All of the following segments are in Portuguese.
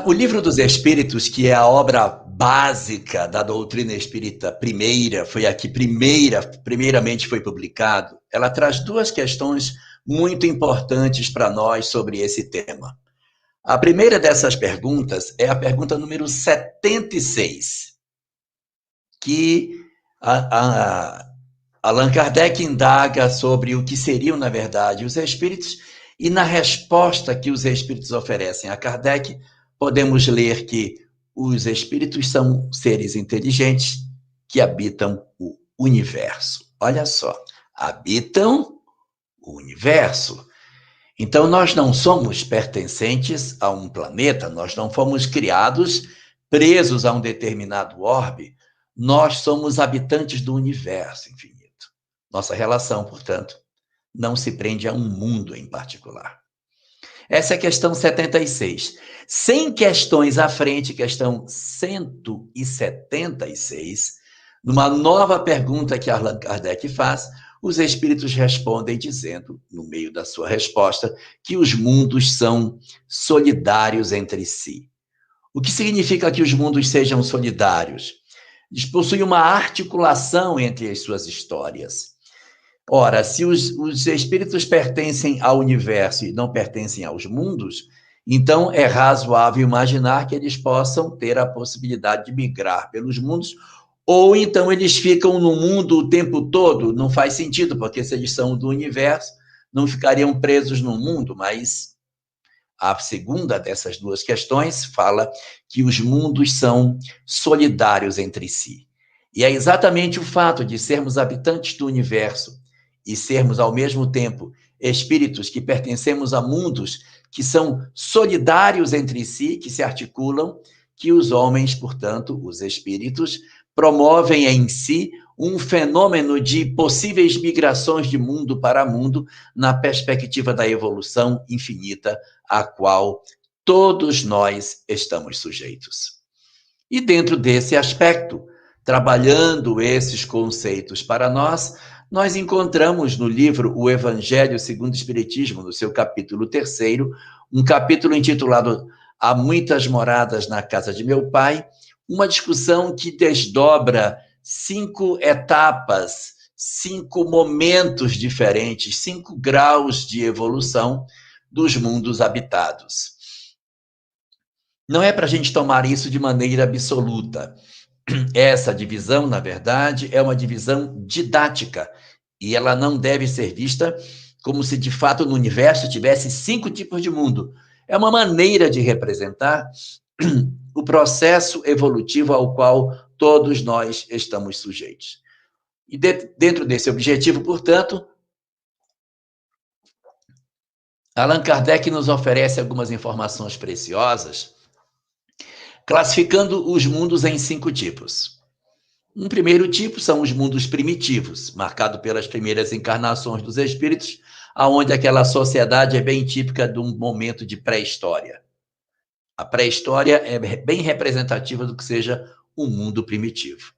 O Livro dos Espíritos, que é a obra básica da doutrina espírita primeira, foi a que primeiramente foi publicado, ela traz duas questões muito importantes para nós sobre esse tema. A primeira dessas perguntas é a pergunta número 76, que a Allan Kardec indaga sobre o que seriam, na verdade, os espíritos, e na resposta que os espíritos oferecem a Kardec, podemos ler que os espíritos são seres inteligentes que habitam o universo. Olha só, habitam o universo. Então, nós não somos pertencentes a um planeta, nós não fomos criados presos a um determinado orbe, nós somos habitantes do universo infinito. Nossa relação, portanto, não se prende a um mundo em particular. Essa é a questão 76. 100 questões à frente, questão 176, numa nova pergunta que Allan Kardec faz, os espíritos respondem dizendo, no meio da sua resposta, que os mundos são solidários entre si. O que significa que os mundos sejam solidários? Eles possuem uma articulação entre as suas histórias. Ora, se os espíritos pertencem ao universo e não pertencem aos mundos, então é razoável imaginar que eles possam ter a possibilidade de migrar pelos mundos, ou então eles ficam no mundo o tempo todo. Não faz sentido, porque se eles são do universo, não ficariam presos no mundo, mas a segunda dessas duas questões fala que os mundos são solidários entre si. E é exatamente o fato de sermos habitantes do universo e sermos, ao mesmo tempo, espíritos que pertencemos a mundos que são solidários entre si, que se articulam, que os homens, portanto, os espíritos, promovem em si um fenômeno de possíveis migrações de mundo para mundo na perspectiva da evolução infinita a qual todos nós estamos sujeitos. E dentro desse aspecto, trabalhando esses conceitos para nós encontramos no livro O Evangelho segundo o Espiritismo, no seu capítulo 3º, um capítulo intitulado Há Muitas Moradas na Casa de Meu Pai, uma discussão que desdobra 5 etapas, 5 momentos diferentes, 5 graus de evolução dos mundos habitados. Não é para a gente tomar isso de maneira absoluta. Essa divisão, na verdade, é uma divisão didática, e ela não deve ser vista como se, de fato, no universo tivesse 5 tipos de mundo. É uma maneira de representar o processo evolutivo ao qual todos nós estamos sujeitos. E dentro desse objetivo, portanto, Allan Kardec nos oferece algumas informações preciosas, classificando os mundos em 5 tipos. Um primeiro tipo são os mundos primitivos, marcado pelas primeiras encarnações dos espíritos, aonde aquela sociedade é bem típica de um momento de pré-história. A pré-história é bem representativa do que seja o mundo primitivo.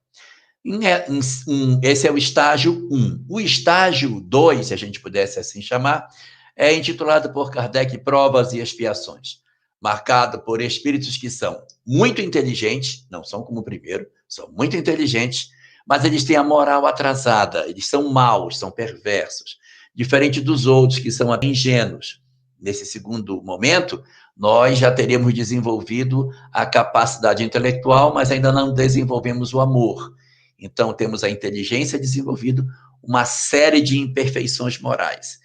Esse é o estágio 1. O estágio 2, se a gente pudesse assim chamar, é intitulado por Kardec Provas e Expiações, marcado por espíritos que são muito inteligentes, não são como o primeiro, são muito inteligentes, mas eles têm a moral atrasada, eles são maus, são perversos, diferente dos outros que são ingênuos. Nesse segundo momento, nós já teremos desenvolvido a capacidade intelectual, mas ainda não desenvolvemos o amor. Então, temos a inteligência desenvolvido, uma série de imperfeições morais.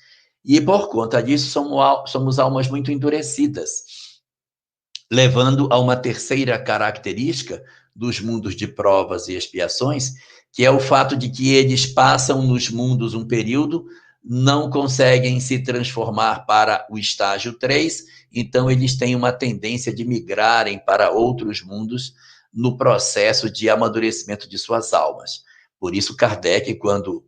E, por conta disso, somos almas muito endurecidas, levando a uma terceira característica dos mundos de provas e expiações, que é o fato de que eles passam nos mundos um período, não conseguem se transformar para o estágio 3, então eles têm uma tendência de migrarem para outros mundos no processo de amadurecimento de suas almas. Por isso, Kardec, quando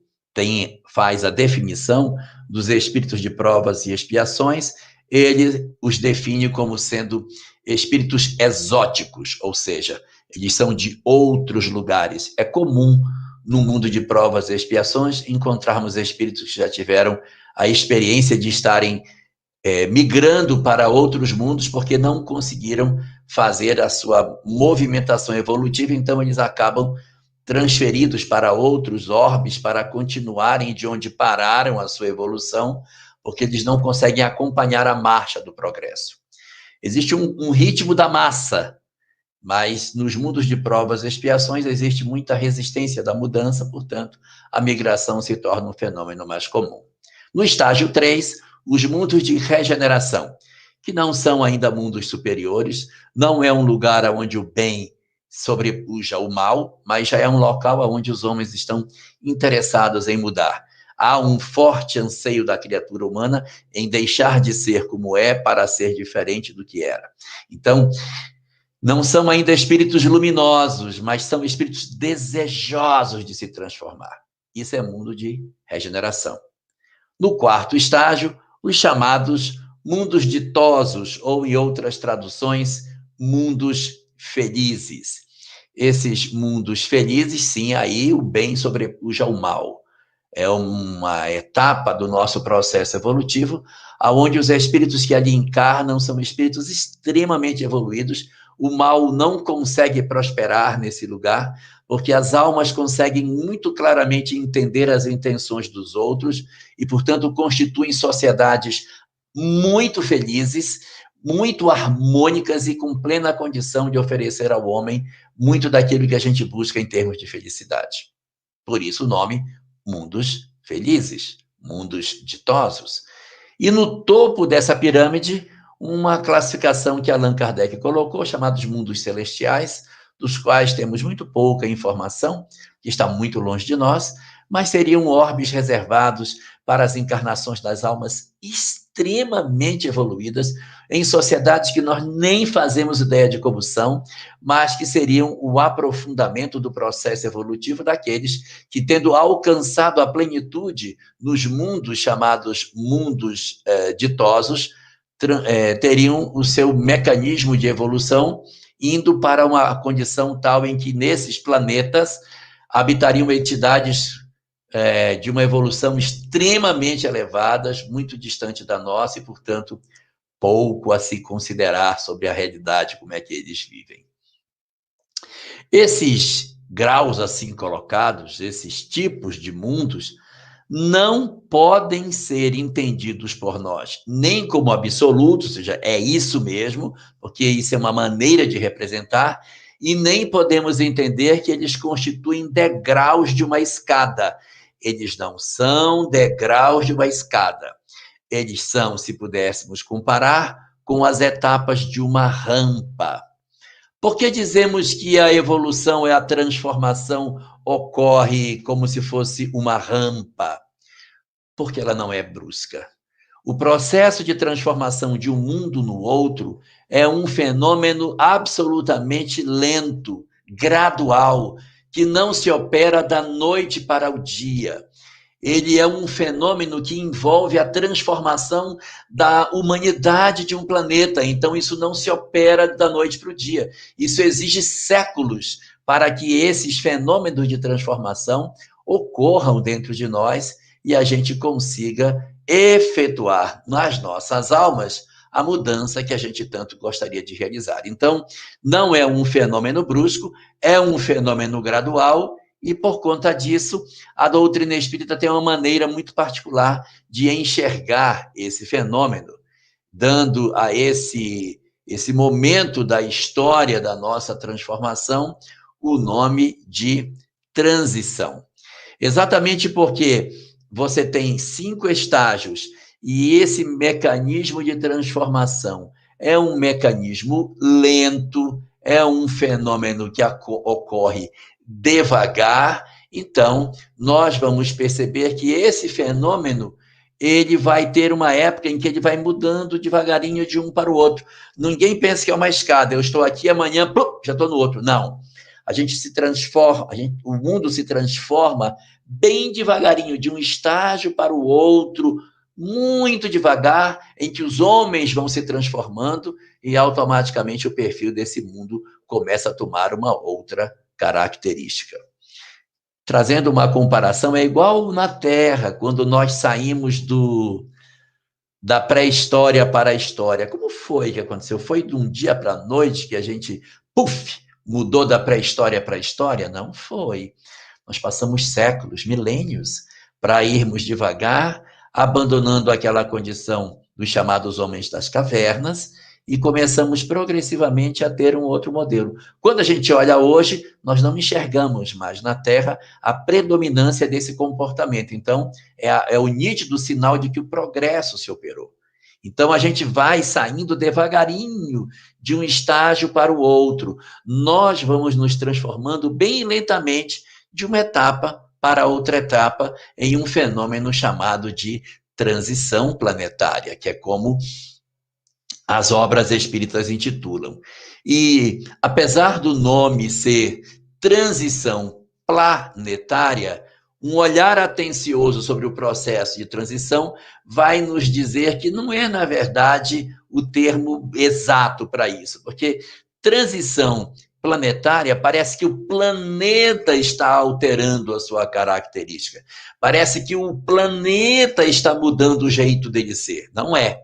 faz a definição dos espíritos de provas e expiações, ele os define como sendo espíritos exóticos, ou seja, eles são de outros lugares. É comum, no mundo de provas e expiações, encontrarmos espíritos que já tiveram a experiência de estarem migrando para outros mundos porque não conseguiram fazer a sua movimentação evolutiva, então eles acabam transferidos para outros orbes para continuarem de onde pararam a sua evolução, porque eles não conseguem acompanhar a marcha do progresso. Existe um ritmo da massa, mas nos mundos de provas e expiações existe muita resistência da mudança, portanto, a migração se torna um fenômeno mais comum. No estágio 3, os mundos de regeneração, que não são ainda mundos superiores, não é um lugar onde o bem sobrepuja o mal, mas já é um local onde os homens estão interessados em mudar. Há um forte anseio da criatura humana em deixar de ser como é para ser diferente do que era. Então, não são ainda espíritos luminosos, mas são espíritos desejosos de se transformar. Isso é mundo de regeneração. No quarto estágio, os chamados mundos ditosos, ou em outras traduções, mundos felizes. Esses mundos felizes, sim, aí o bem sobrepuja o mal. É uma etapa do nosso processo evolutivo, onde os espíritos que ali encarnam são espíritos extremamente evoluídos. O mal não consegue prosperar nesse lugar, porque as almas conseguem muito claramente entender as intenções dos outros e, portanto, constituem sociedades muito felizes, muito harmônicas e com plena condição de oferecer ao homem muito daquilo que a gente busca em termos de felicidade. Por isso o nome mundos felizes, mundos ditosos. E no topo dessa pirâmide, uma classificação que Allan Kardec colocou, chamados mundos celestiais, dos quais temos muito pouca informação, que está muito longe de nós, mas seriam orbes reservados para as encarnações das almas extremamente evoluídas, em sociedades que nós nem fazemos ideia de como são, mas que seriam o aprofundamento do processo evolutivo daqueles que, tendo alcançado a plenitude nos mundos chamados mundos ditosos, teriam o seu mecanismo de evolução indo para uma condição tal em que, nesses planetas, habitariam entidades de uma evolução extremamente elevadas, muito distante da nossa e, portanto, pouco a se considerar sobre a realidade, como é que eles vivem. Esses graus assim colocados, esses tipos de mundos, não podem ser entendidos por nós nem como absolutos, ou seja, é isso mesmo, porque isso é uma maneira de representar, e nem podemos entender que eles constituem degraus de uma escada. Eles não são degraus de uma escada. Eles são, se pudéssemos comparar, com as etapas de uma rampa. Por que dizemos que a evolução a transformação ocorre como se fosse uma rampa? Porque ela não é brusca. O processo de transformação de um mundo no outro é um fenômeno absolutamente lento, gradual, que não se opera da noite para o dia. Ele é um fenômeno que envolve a transformação da humanidade de um planeta. Então, isso não se opera da noite para o dia. Isso exige séculos para que esses fenômenos de transformação ocorram dentro de nós e a gente consiga efetuar nas nossas almas a mudança que a gente tanto gostaria de realizar. Então, não é um fenômeno brusco, é um fenômeno gradual. E, por conta disso, a doutrina espírita tem uma maneira muito particular de enxergar esse fenômeno, dando a esse momento da história da nossa transformação o nome de transição. Exatamente porque você tem 5 estágios e esse mecanismo de transformação é um mecanismo lento, é um fenômeno que ocorre devagar, então nós vamos perceber que esse fenômeno ele vai ter uma época em que ele vai mudando devagarinho de um para o outro. Ninguém pensa que é uma escada, eu estou aqui, amanhã plum, já estou no outro. Não. A gente se transforma, o mundo se transforma bem devagarinho, de um estágio para o outro, muito devagar, em que os homens vão se transformando e automaticamente o perfil desse mundo começa a tomar uma outra característica. Trazendo uma comparação, é igual na Terra, quando nós saímos do da pré-história para a história. Como foi que aconteceu? Foi de um dia para a noite que a gente, puf, mudou da pré-história para a história? Não foi. Nós passamos séculos, milênios, para irmos devagar, abandonando aquela condição dos chamados homens das cavernas, e começamos progressivamente a ter um outro modelo. Quando a gente olha hoje, nós não enxergamos mais na Terra a predominância desse comportamento. Então, é o nítido sinal de que o progresso se operou. Então, a gente vai saindo devagarinho de um estágio para o outro. Nós vamos nos transformando bem lentamente de uma etapa para outra etapa em um fenômeno chamado de transição planetária, que é como as obras espíritas intitulam. E, apesar do nome ser transição planetária, um olhar atencioso sobre o processo de transição vai nos dizer que não é, na verdade, o termo exato para isso, porque transição planetária parece que o planeta está alterando a sua característica. Parece que o planeta está mudando o jeito dele ser. Não é.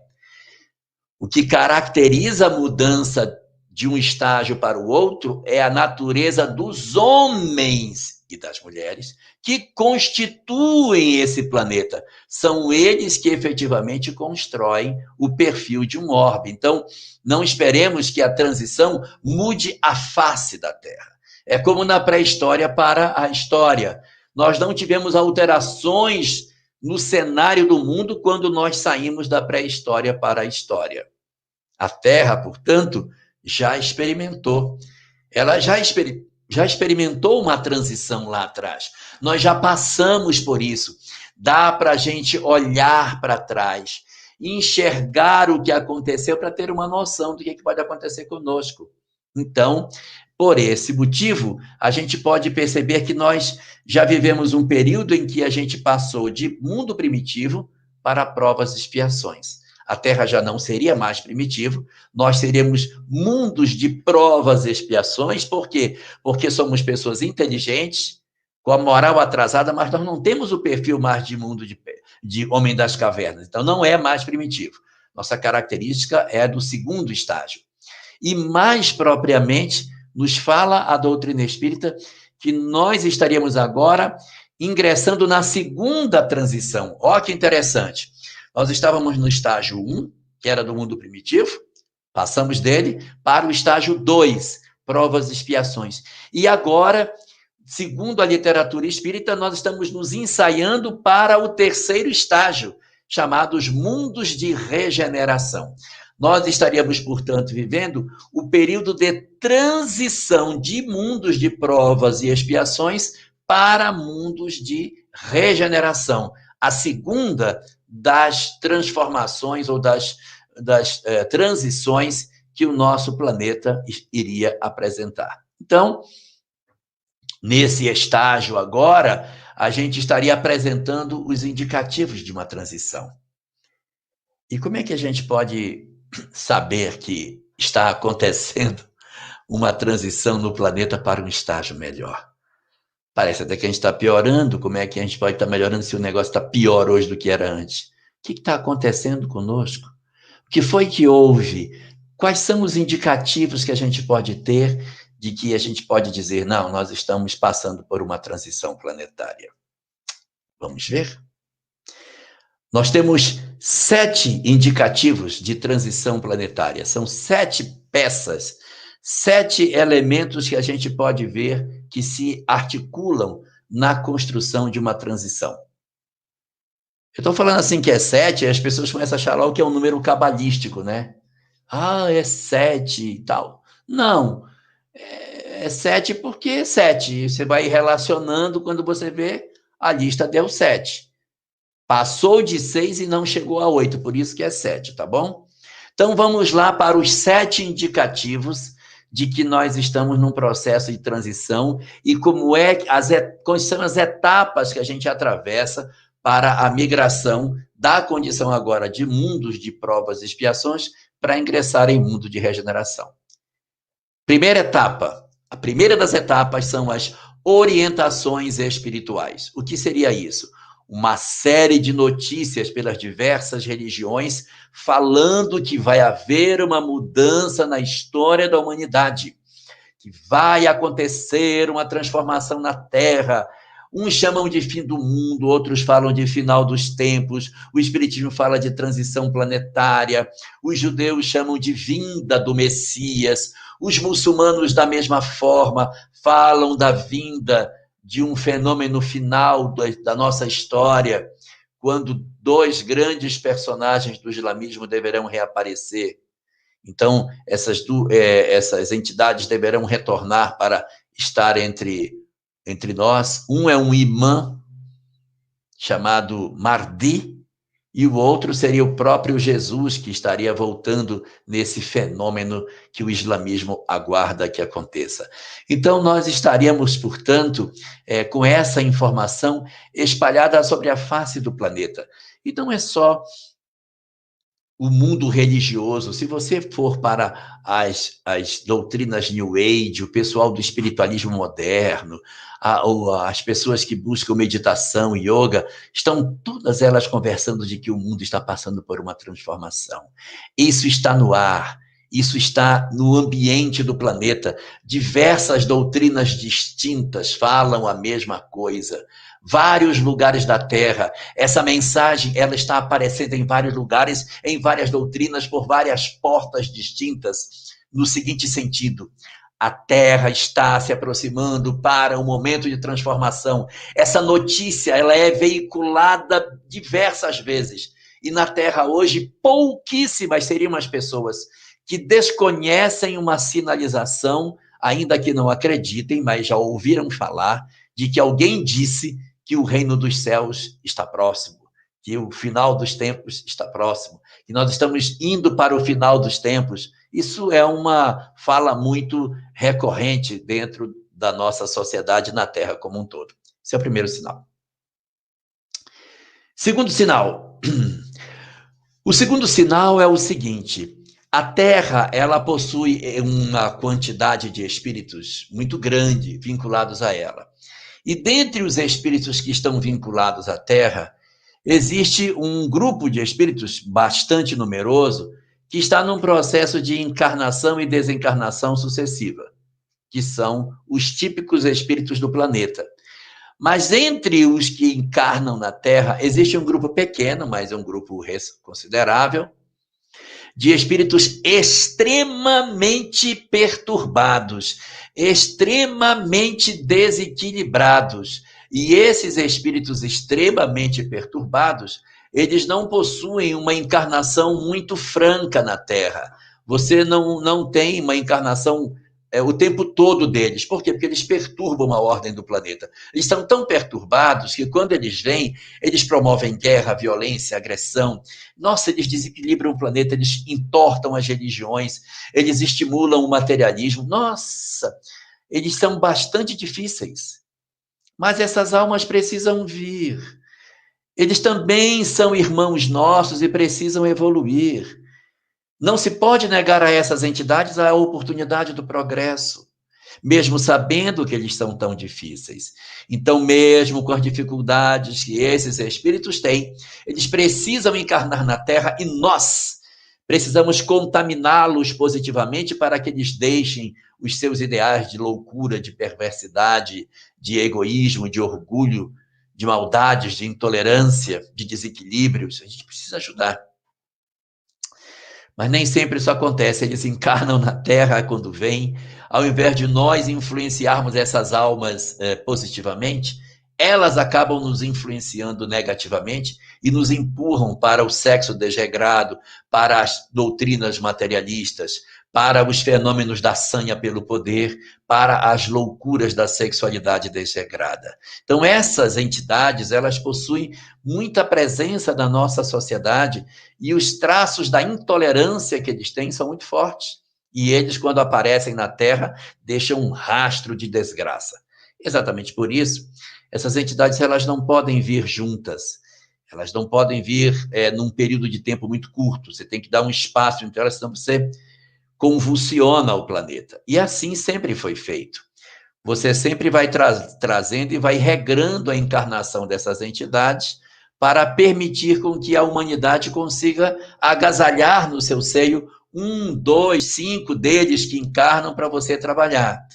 O que caracteriza a mudança de um estágio para o outro é a natureza dos homens e das mulheres que constituem esse planeta. São eles que efetivamente constroem o perfil de um orbe. Então, não esperemos que a transição mude a face da Terra. É como na pré-história para a história. Nós não tivemos alterações no cenário do mundo quando nós saímos da pré-história para a história. A Terra, portanto, já experimentou. Ela já experimentou uma transição lá atrás. Nós já passamos por isso. Dá para a gente olhar para trás, enxergar o que aconteceu para ter uma noção do que pode acontecer conosco. Então, por esse motivo, a gente pode perceber que nós já vivemos um período em que a gente passou de mundo primitivo para provas e expiações. A Terra já não seria mais primitivo, nós seríamos mundos de provas e expiações. Por quê? Porque somos pessoas inteligentes, com a moral atrasada, mas nós não temos o perfil mais de mundo de homem das cavernas. Então, não é mais primitivo. Nossa característica é do segundo estágio. E, mais propriamente, nos fala a doutrina espírita que nós estaríamos agora ingressando na segunda transição. Ó, que interessante. Nós estávamos no estágio 1, que era do mundo primitivo, passamos dele para o estágio 2, provas e expiações. E agora, segundo a literatura espírita, nós estamos nos ensaiando para o terceiro estágio, chamado os mundos de regeneração. Nós estaríamos, portanto, vivendo o período de transição de mundos de provas e expiações para mundos de regeneração. A segunda das transformações ou das transições que o nosso planeta iria apresentar. Então, nesse estágio agora, a gente estaria apresentando os indicativos de uma transição. E como é que a gente pode saber que está acontecendo uma transição no planeta para um estágio melhor? Parece até que a gente está piorando. Como é que a gente pode estar melhorando se o negócio está pior hoje do que era antes? O que está acontecendo conosco? O que foi que houve? Quais são os indicativos que a gente pode ter de que a gente pode dizer, não, nós estamos passando por uma transição planetária? Vamos ver? Nós temos 7 indicativos de transição planetária. São 7 peças, 7 elementos que a gente pode ver que se articulam na construção de uma transição. Eu estou falando assim que é 7, e as pessoas começam a achar logo que é um número cabalístico, né? Ah, é 7 e tal. Não, é 7 porque é 7. Você vai relacionando, quando você vê, a lista deu 7. Passou de 6 e não chegou a 8, por isso que é 7, tá bom? Então, vamos lá para os 7 indicativos de que nós estamos num processo de transição e quais são as etapas que a gente atravessa para a migração da condição agora de mundos de provas e expiações para ingressar em mundo de regeneração. Primeira etapa. A primeira das etapas são as orientações espirituais. O que seria isso? uma série de notícias pelas diversas religiões falando que vai haver uma mudança na história da humanidade, que vai acontecer uma transformação na Terra. Uns chamam de fim do mundo, outros falam de final dos tempos, o Espiritismo fala de transição planetária, os judeus chamam de vinda do Messias, os muçulmanos, da mesma forma, falam da vinda de um fenômeno final da nossa história, quando dois grandes personagens do islamismo deverão reaparecer. Então, essas entidades deverão retornar para estar entre nós. Um é um imã chamado Mahdi, e o outro seria o próprio Jesus, que estaria voltando nesse fenômeno que o islamismo aguarda que aconteça. Então, nós estaríamos, portanto, com essa informação espalhada sobre a face do planeta. E não é só o mundo religioso. Se você for para as doutrinas New Age, o pessoal do espiritualismo moderno, as pessoas que buscam meditação, yoga, estão todas elas conversando de que o mundo está passando por uma transformação. Isso está no ar, isso está no ambiente do planeta. Diversas doutrinas distintas falam a mesma coisa. Vários lugares da Terra. Essa mensagem, ela está aparecendo em vários lugares, em várias doutrinas, por várias portas distintas, no seguinte sentido: a Terra está se aproximando para um momento de transformação. Essa notícia, ela é veiculada diversas vezes. E na Terra hoje, pouquíssimas seriam as pessoas que desconhecem uma sinalização, ainda que não acreditem, mas já ouviram falar de que alguém disse que o reino dos céus está próximo, que o final dos tempos está próximo, que nós estamos indo para o final dos tempos. Isso é uma fala muito recorrente dentro da nossa sociedade na Terra como um todo. Esse é o primeiro sinal. Segundo sinal. O segundo sinal é o seguinte: a Terra, ela possui uma quantidade de espíritos muito grande vinculados a ela. E dentre os espíritos que estão vinculados à Terra, existe um grupo de espíritos bastante numeroso que está num processo de encarnação e desencarnação sucessiva, que são os típicos espíritos do planeta. Mas entre os que encarnam na Terra, existe um grupo pequeno, mas é um grupo considerável, de espíritos extremamente perturbados, extremamente desequilibrados. E esses espíritos extremamente perturbados, eles não possuem uma encarnação muito franca na Terra. Você não tem uma encarnação o tempo todo deles. Por quê? Porque eles perturbam a ordem do planeta. Eles estão tão perturbados que quando eles vêm, eles promovem guerra, violência, agressão. Nossa, eles desequilibram o planeta, eles entortam as religiões, eles estimulam o materialismo. Nossa, eles são bastante difíceis. Mas essas almas precisam vir. Eles também são irmãos nossos e precisam evoluir. Não se pode negar a essas entidades a oportunidade do progresso, mesmo sabendo que eles são tão difíceis. Então, mesmo com as dificuldades que esses espíritos têm, eles precisam encarnar na Terra e nós precisamos contaminá-los positivamente para que eles deixem os seus ideais de loucura, de perversidade, de egoísmo, de orgulho, de maldades, de intolerância, de desequilíbrios. A gente precisa ajudar. Mas nem sempre isso acontece. Eles encarnam na Terra quando vêm. Ao invés de nós influenciarmos essas almas positivamente, elas acabam nos influenciando negativamente e nos empurram para o sexo desregrado, para as doutrinas materialistas, para os fenômenos da sanha pelo poder, para as loucuras da sexualidade desregrada. Então, essas entidades, elas possuem muita presença na nossa sociedade e os traços da intolerância que eles têm são muito fortes. E eles, quando aparecem na Terra, deixam um rastro de desgraça. Exatamente por isso, essas entidades, elas não podem vir juntas. Elas não podem vir num período de tempo muito curto. Você tem que dar um espaço entre elas, senão você convulsiona o planeta. E assim sempre foi feito. Você sempre vai trazendo e vai regrando a encarnação dessas entidades para permitir com que a humanidade consiga agasalhar no seu seio 1, 2, 5 deles que encarnam para você trabalhar.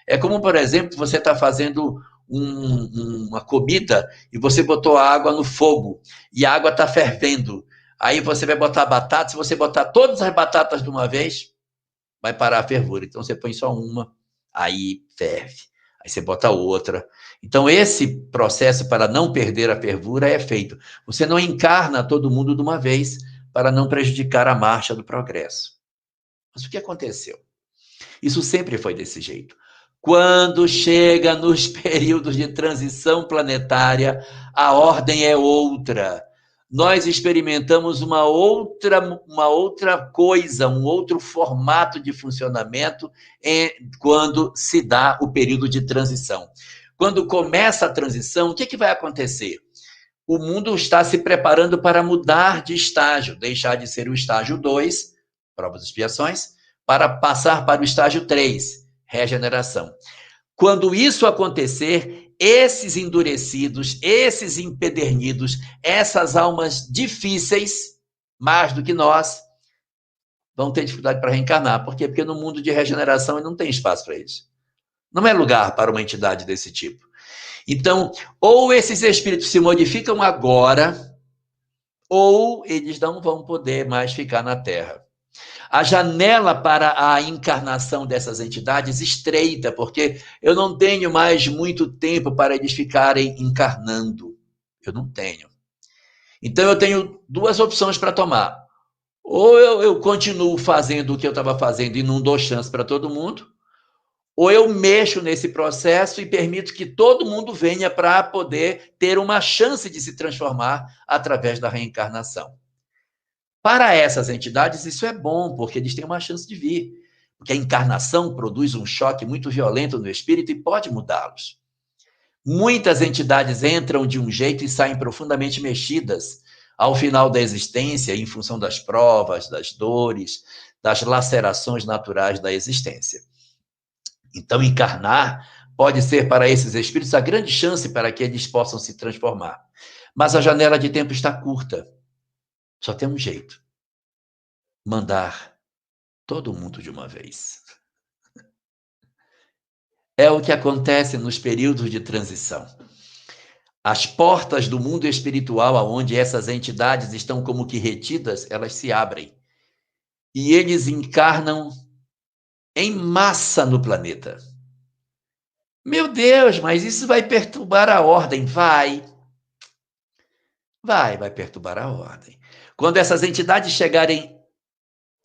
É como, por exemplo, você está fazendo uma comida e você botou a água no fogo e a água está fervendo. Aí você vai botar batata, se você botar todas as batatas de uma vez, vai parar a fervura. Então você põe só uma, aí ferve. Aí você bota outra. Então esse processo para não perder a fervura é feito. Você não encarna todo mundo de uma vez para não prejudicar a marcha do progresso. Mas o que aconteceu? Isso sempre foi desse jeito. Quando chega nos períodos de transição planetária, a ordem é outra. Nós experimentamos uma outra coisa, um outro formato de funcionamento quando se dá o período de transição. Quando começa a transição, o que vai acontecer? O mundo está se preparando para mudar de estágio, deixar de ser o estágio 2, provas e expiações, para passar para o estágio 3, regeneração. Quando isso acontecer, esses endurecidos, esses empedernidos, essas almas difíceis, mais do que nós, vão ter dificuldade para reencarnar. Por quê? Porque no mundo de regeneração não tem espaço para eles. Não é lugar para uma entidade desse tipo. Então, ou esses espíritos se modificam agora, ou eles não vão poder mais ficar na Terra. A janela para a encarnação dessas entidades estreita, porque eu não tenho mais muito tempo para eles ficarem encarnando. Eu não tenho. Então eu tenho duas opções para tomar. Ou eu continuo fazendo o que eu estava fazendo e não dou chance para todo mundo, ou eu mexo nesse processo e permito que todo mundo venha para poder ter uma chance de se transformar através da reencarnação. Para essas entidades, isso é bom, porque eles têm uma chance de vir. Porque a encarnação produz um choque muito violento no espírito e pode mudá-los. Muitas entidades entram de um jeito e saem profundamente mexidas ao final da existência, em função das provas, das dores, das lacerações naturais da existência. Então, encarnar pode ser para esses espíritos a grande chance para que eles possam se transformar. Mas a janela de tempo está curta. Só tem um jeito: mandar todo mundo de uma vez. É o que acontece nos períodos de transição. As portas do mundo espiritual, aonde essas entidades estão como que retidas, elas se abrem. E eles encarnam em massa no planeta. Meu Deus, mas isso vai perturbar a ordem. Vai perturbar a ordem. Quando essas entidades chegarem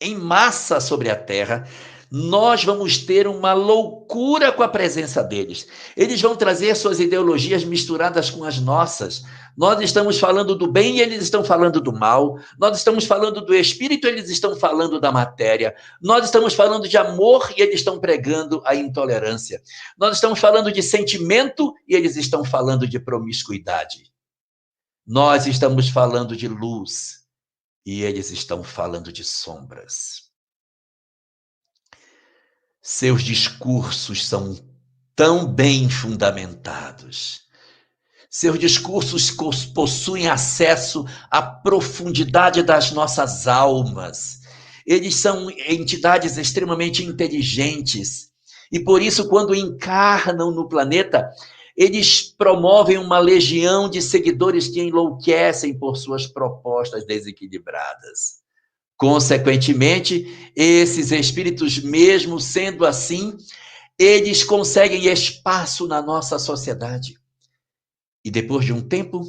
em massa sobre a Terra, nós vamos ter uma loucura com a presença deles. Eles vão trazer suas ideologias misturadas com as nossas. Nós estamos falando do bem e eles estão falando do mal. Nós estamos falando do espírito e eles estão falando da matéria. Nós estamos falando de amor e eles estão pregando a intolerância. Nós estamos falando de sentimento e eles estão falando de promiscuidade. Nós estamos falando de luz e eles estão falando de sombras. Seus discursos são tão bem fundamentados. Seus discursos possuem acesso à profundidade das nossas almas. Eles são entidades extremamente inteligentes. E por isso, quando encarnam no planeta, eles promovem uma legião de seguidores que enlouquecem por suas propostas desequilibradas. Consequentemente, esses espíritos, mesmo sendo assim, eles conseguem espaço na nossa sociedade. E depois de um tempo,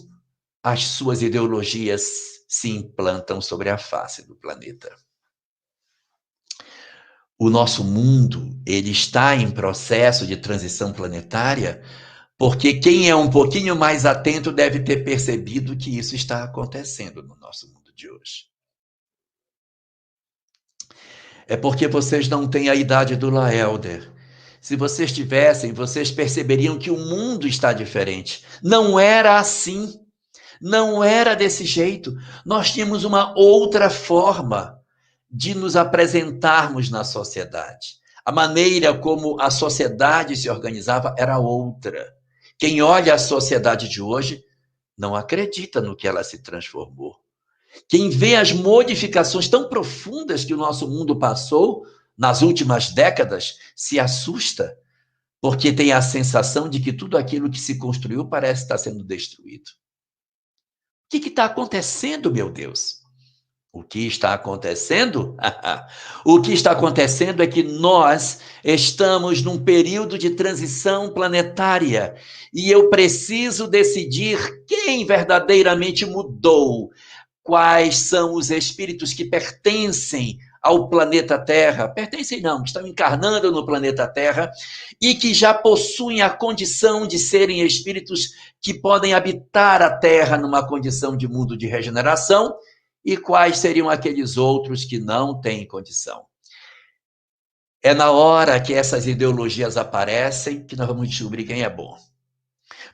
as suas ideologias se implantam sobre a face do planeta. O nosso mundo, ele está em processo de transição planetária, porque quem é um pouquinho mais atento deve ter percebido que isso está acontecendo no nosso mundo de hoje. É porque vocês não têm a idade do Laelder. Se vocês tivessem, vocês perceberiam que o mundo está diferente. Não era assim. Não era desse jeito. Nós tínhamos uma outra forma de nos apresentarmos na sociedade. A maneira como a sociedade se organizava era outra. Quem olha a sociedade de hoje não acredita no que ela se transformou. Quem vê as modificações tão profundas que o nosso mundo passou nas últimas décadas se assusta, porque tem a sensação de que tudo aquilo que se construiu parece estar sendo destruído. O que está acontecendo, meu Deus? O que está acontecendo? O que está acontecendo é que nós estamos num período de transição planetária e eu preciso decidir quem verdadeiramente mudou, quais são os espíritos que pertencem ao planeta Terra, pertencem não, que estão encarnando no planeta Terra e que já possuem a condição de serem espíritos que podem habitar a Terra numa condição de mundo de regeneração, e quais seriam aqueles outros que não têm condição. É na hora que essas ideologias aparecem que nós vamos descobrir quem é bom.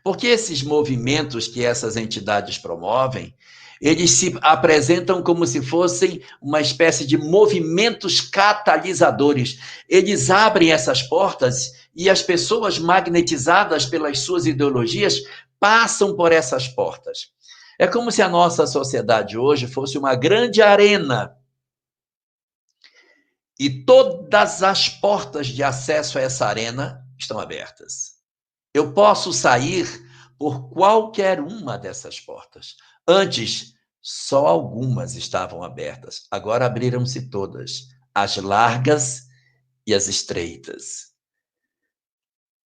Porque esses movimentos que essas entidades promovem, eles se apresentam como se fossem uma espécie de movimentos catalisadores. Eles abrem essas portas e as pessoas magnetizadas pelas suas ideologias passam por essas portas. É como se a nossa sociedade hoje fosse uma grande arena e todas as portas de acesso a essa arena estão abertas. Eu posso sair por qualquer uma dessas portas. Antes, só algumas estavam abertas. Agora abriram-se todas, as largas e as estreitas.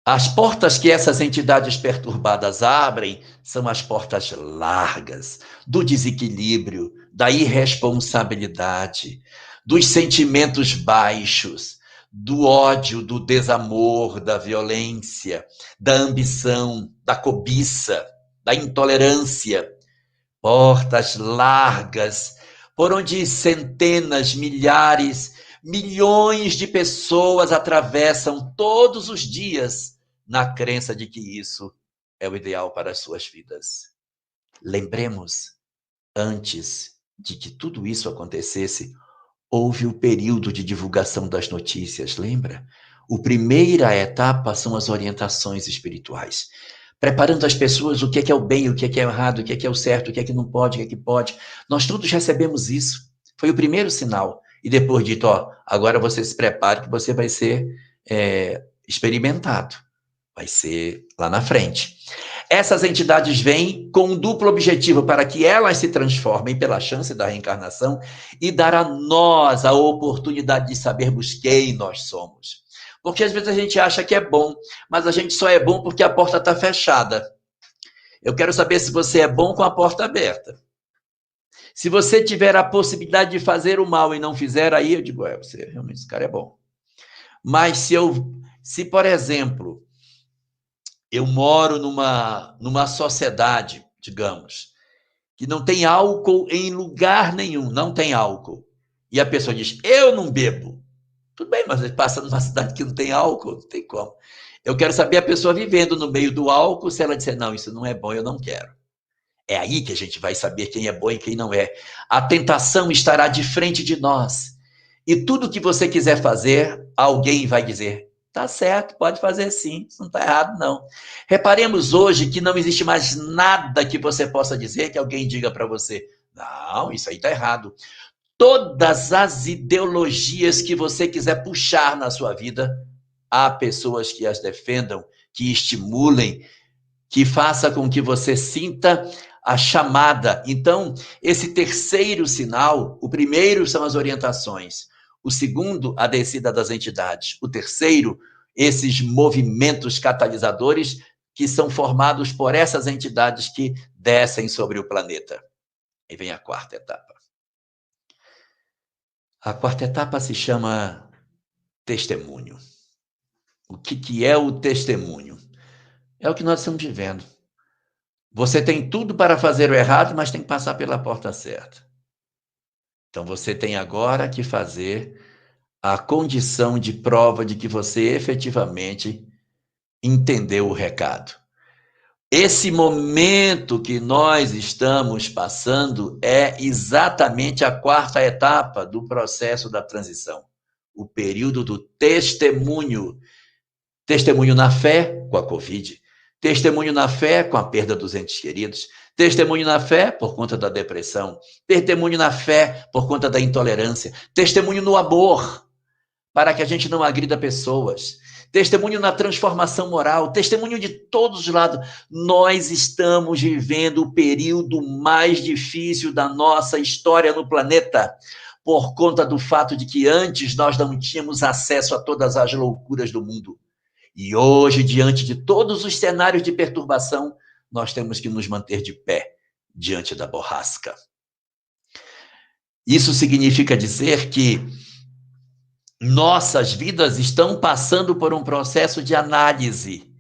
As portas que essas entidades perturbadas abrem são as portas largas, do desequilíbrio, da irresponsabilidade, dos sentimentos baixos, do ódio, do desamor, da violência, da ambição, da cobiça, da intolerância. Portas largas, por onde centenas, milhares, milhões de pessoas atravessam todos os dias na crença de que isso é o ideal para as suas vidas. Lembremos, antes de que tudo isso acontecesse, houve o período de divulgação das notícias, lembra? A primeira etapa são as orientações espirituais, preparando as pessoas o que é o bem, o que é errado, o que é o certo, o que não pode, o que pode. Nós todos recebemos isso. Foi o primeiro sinal. E depois dito, agora você se prepare que você vai ser experimentado. Vai ser lá na frente. Essas entidades vêm com um duplo objetivo para que elas se transformem pela chance da reencarnação e dar a nós a oportunidade de sabermos quem nós somos. Porque às vezes a gente acha que é bom, mas a gente só é bom porque a porta está fechada. Eu quero saber se você é bom com a porta aberta. Se você tiver a possibilidade de fazer o mal e não fizer, aí eu digo, você realmente, esse cara é bom. Mas se por exemplo, eu moro numa sociedade, digamos, que não tem álcool em lugar nenhum, não tem álcool, e a pessoa diz, eu não bebo. Tudo bem, mas ele passa numa cidade que não tem álcool, não tem como. Eu quero saber a pessoa vivendo no meio do álcool, se ela disser, não, isso não é bom, eu não quero. É aí que a gente vai saber quem é bom e quem não é. A tentação estará de frente de nós. E tudo que você quiser fazer, alguém vai dizer, tá certo, pode fazer sim, isso não está errado não. Reparemos hoje que não existe mais nada que você possa dizer que alguém diga para você, não, isso aí está errado. Todas as ideologias que você quiser puxar na sua vida, há pessoas que as defendam, que estimulem, que faça com que você sinta a chamada. Então, esse terceiro sinal, o primeiro são as orientações, o segundo, a descida das entidades, o terceiro, esses movimentos catalisadores que são formados por essas entidades que descem sobre o planeta. E vem a quarta etapa. A quarta etapa se chama testemunho. O que é o testemunho? É o que nós estamos vivendo. Você tem tudo para fazer o errado, mas tem que passar pela porta certa. Então, você tem agora que fazer a condição de prova de que você efetivamente entendeu o recado. Esse momento que nós estamos passando é exatamente a quarta etapa do processo da transição. O período do testemunho. Testemunho na fé com a Covid. Testemunho na fé com a perda dos entes queridos. Testemunho na fé por conta da depressão. Testemunho na fé por conta da intolerância. Testemunho no amor, para que a gente não agrida pessoas. Testemunho na transformação moral. Testemunho de todos os lados. Nós estamos vivendo o período mais difícil da nossa história no planeta, por conta do fato de que antes nós não tínhamos acesso a todas as loucuras do mundo. E hoje, diante de todos os cenários de perturbação, nós temos que nos manter de pé diante da borrasca. Isso significa dizer que nossas vidas estão passando por um processo de análise,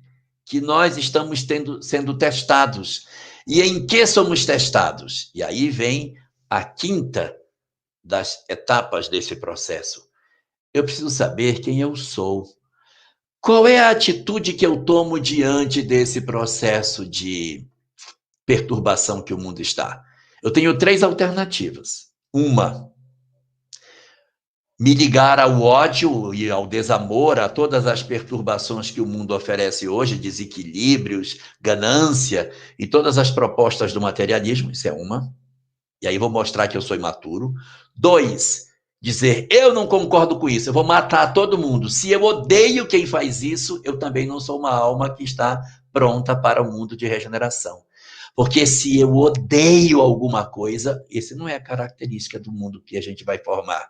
que nós estamos sendo testados. E em que somos testados? E aí vem a quinta das etapas desse processo. Eu preciso saber quem eu sou. Qual é a atitude que eu tomo diante desse processo de perturbação que o mundo está? Eu tenho 3 alternativas. Uma, me ligar ao ódio e ao desamor, a todas as perturbações que o mundo oferece hoje, desequilíbrios, ganância e todas as propostas do materialismo. Isso é uma. E aí vou mostrar que eu sou imaturo. 2, dizer, eu não concordo com isso, eu vou matar todo mundo. Se eu odeio quem faz isso, eu também não sou uma alma que está pronta para o mundo de regeneração. Porque se eu odeio alguma coisa, esse não é a característica do mundo que a gente vai formar.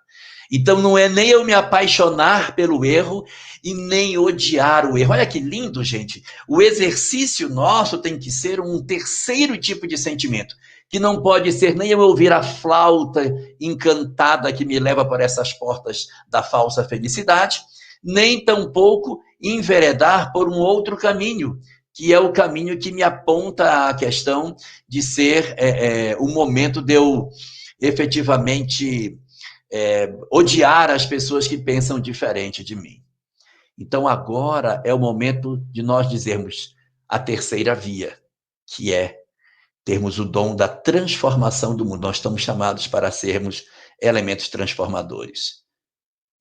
Então não é nem eu me apaixonar pelo erro e nem odiar o erro. Olha que lindo, gente. O exercício nosso tem que ser um terceiro tipo de sentimento, que não pode ser nem eu ouvir a flauta encantada que me leva por essas portas da falsa felicidade, nem tampouco enveredar por um outro caminho, que é o caminho que me aponta a questão de ser o momento de eu efetivamente odiar as pessoas que pensam diferente de mim. Então agora é o momento de nós dizermos a terceira via, que é termos o dom da transformação do mundo. Nós estamos chamados para sermos elementos transformadores.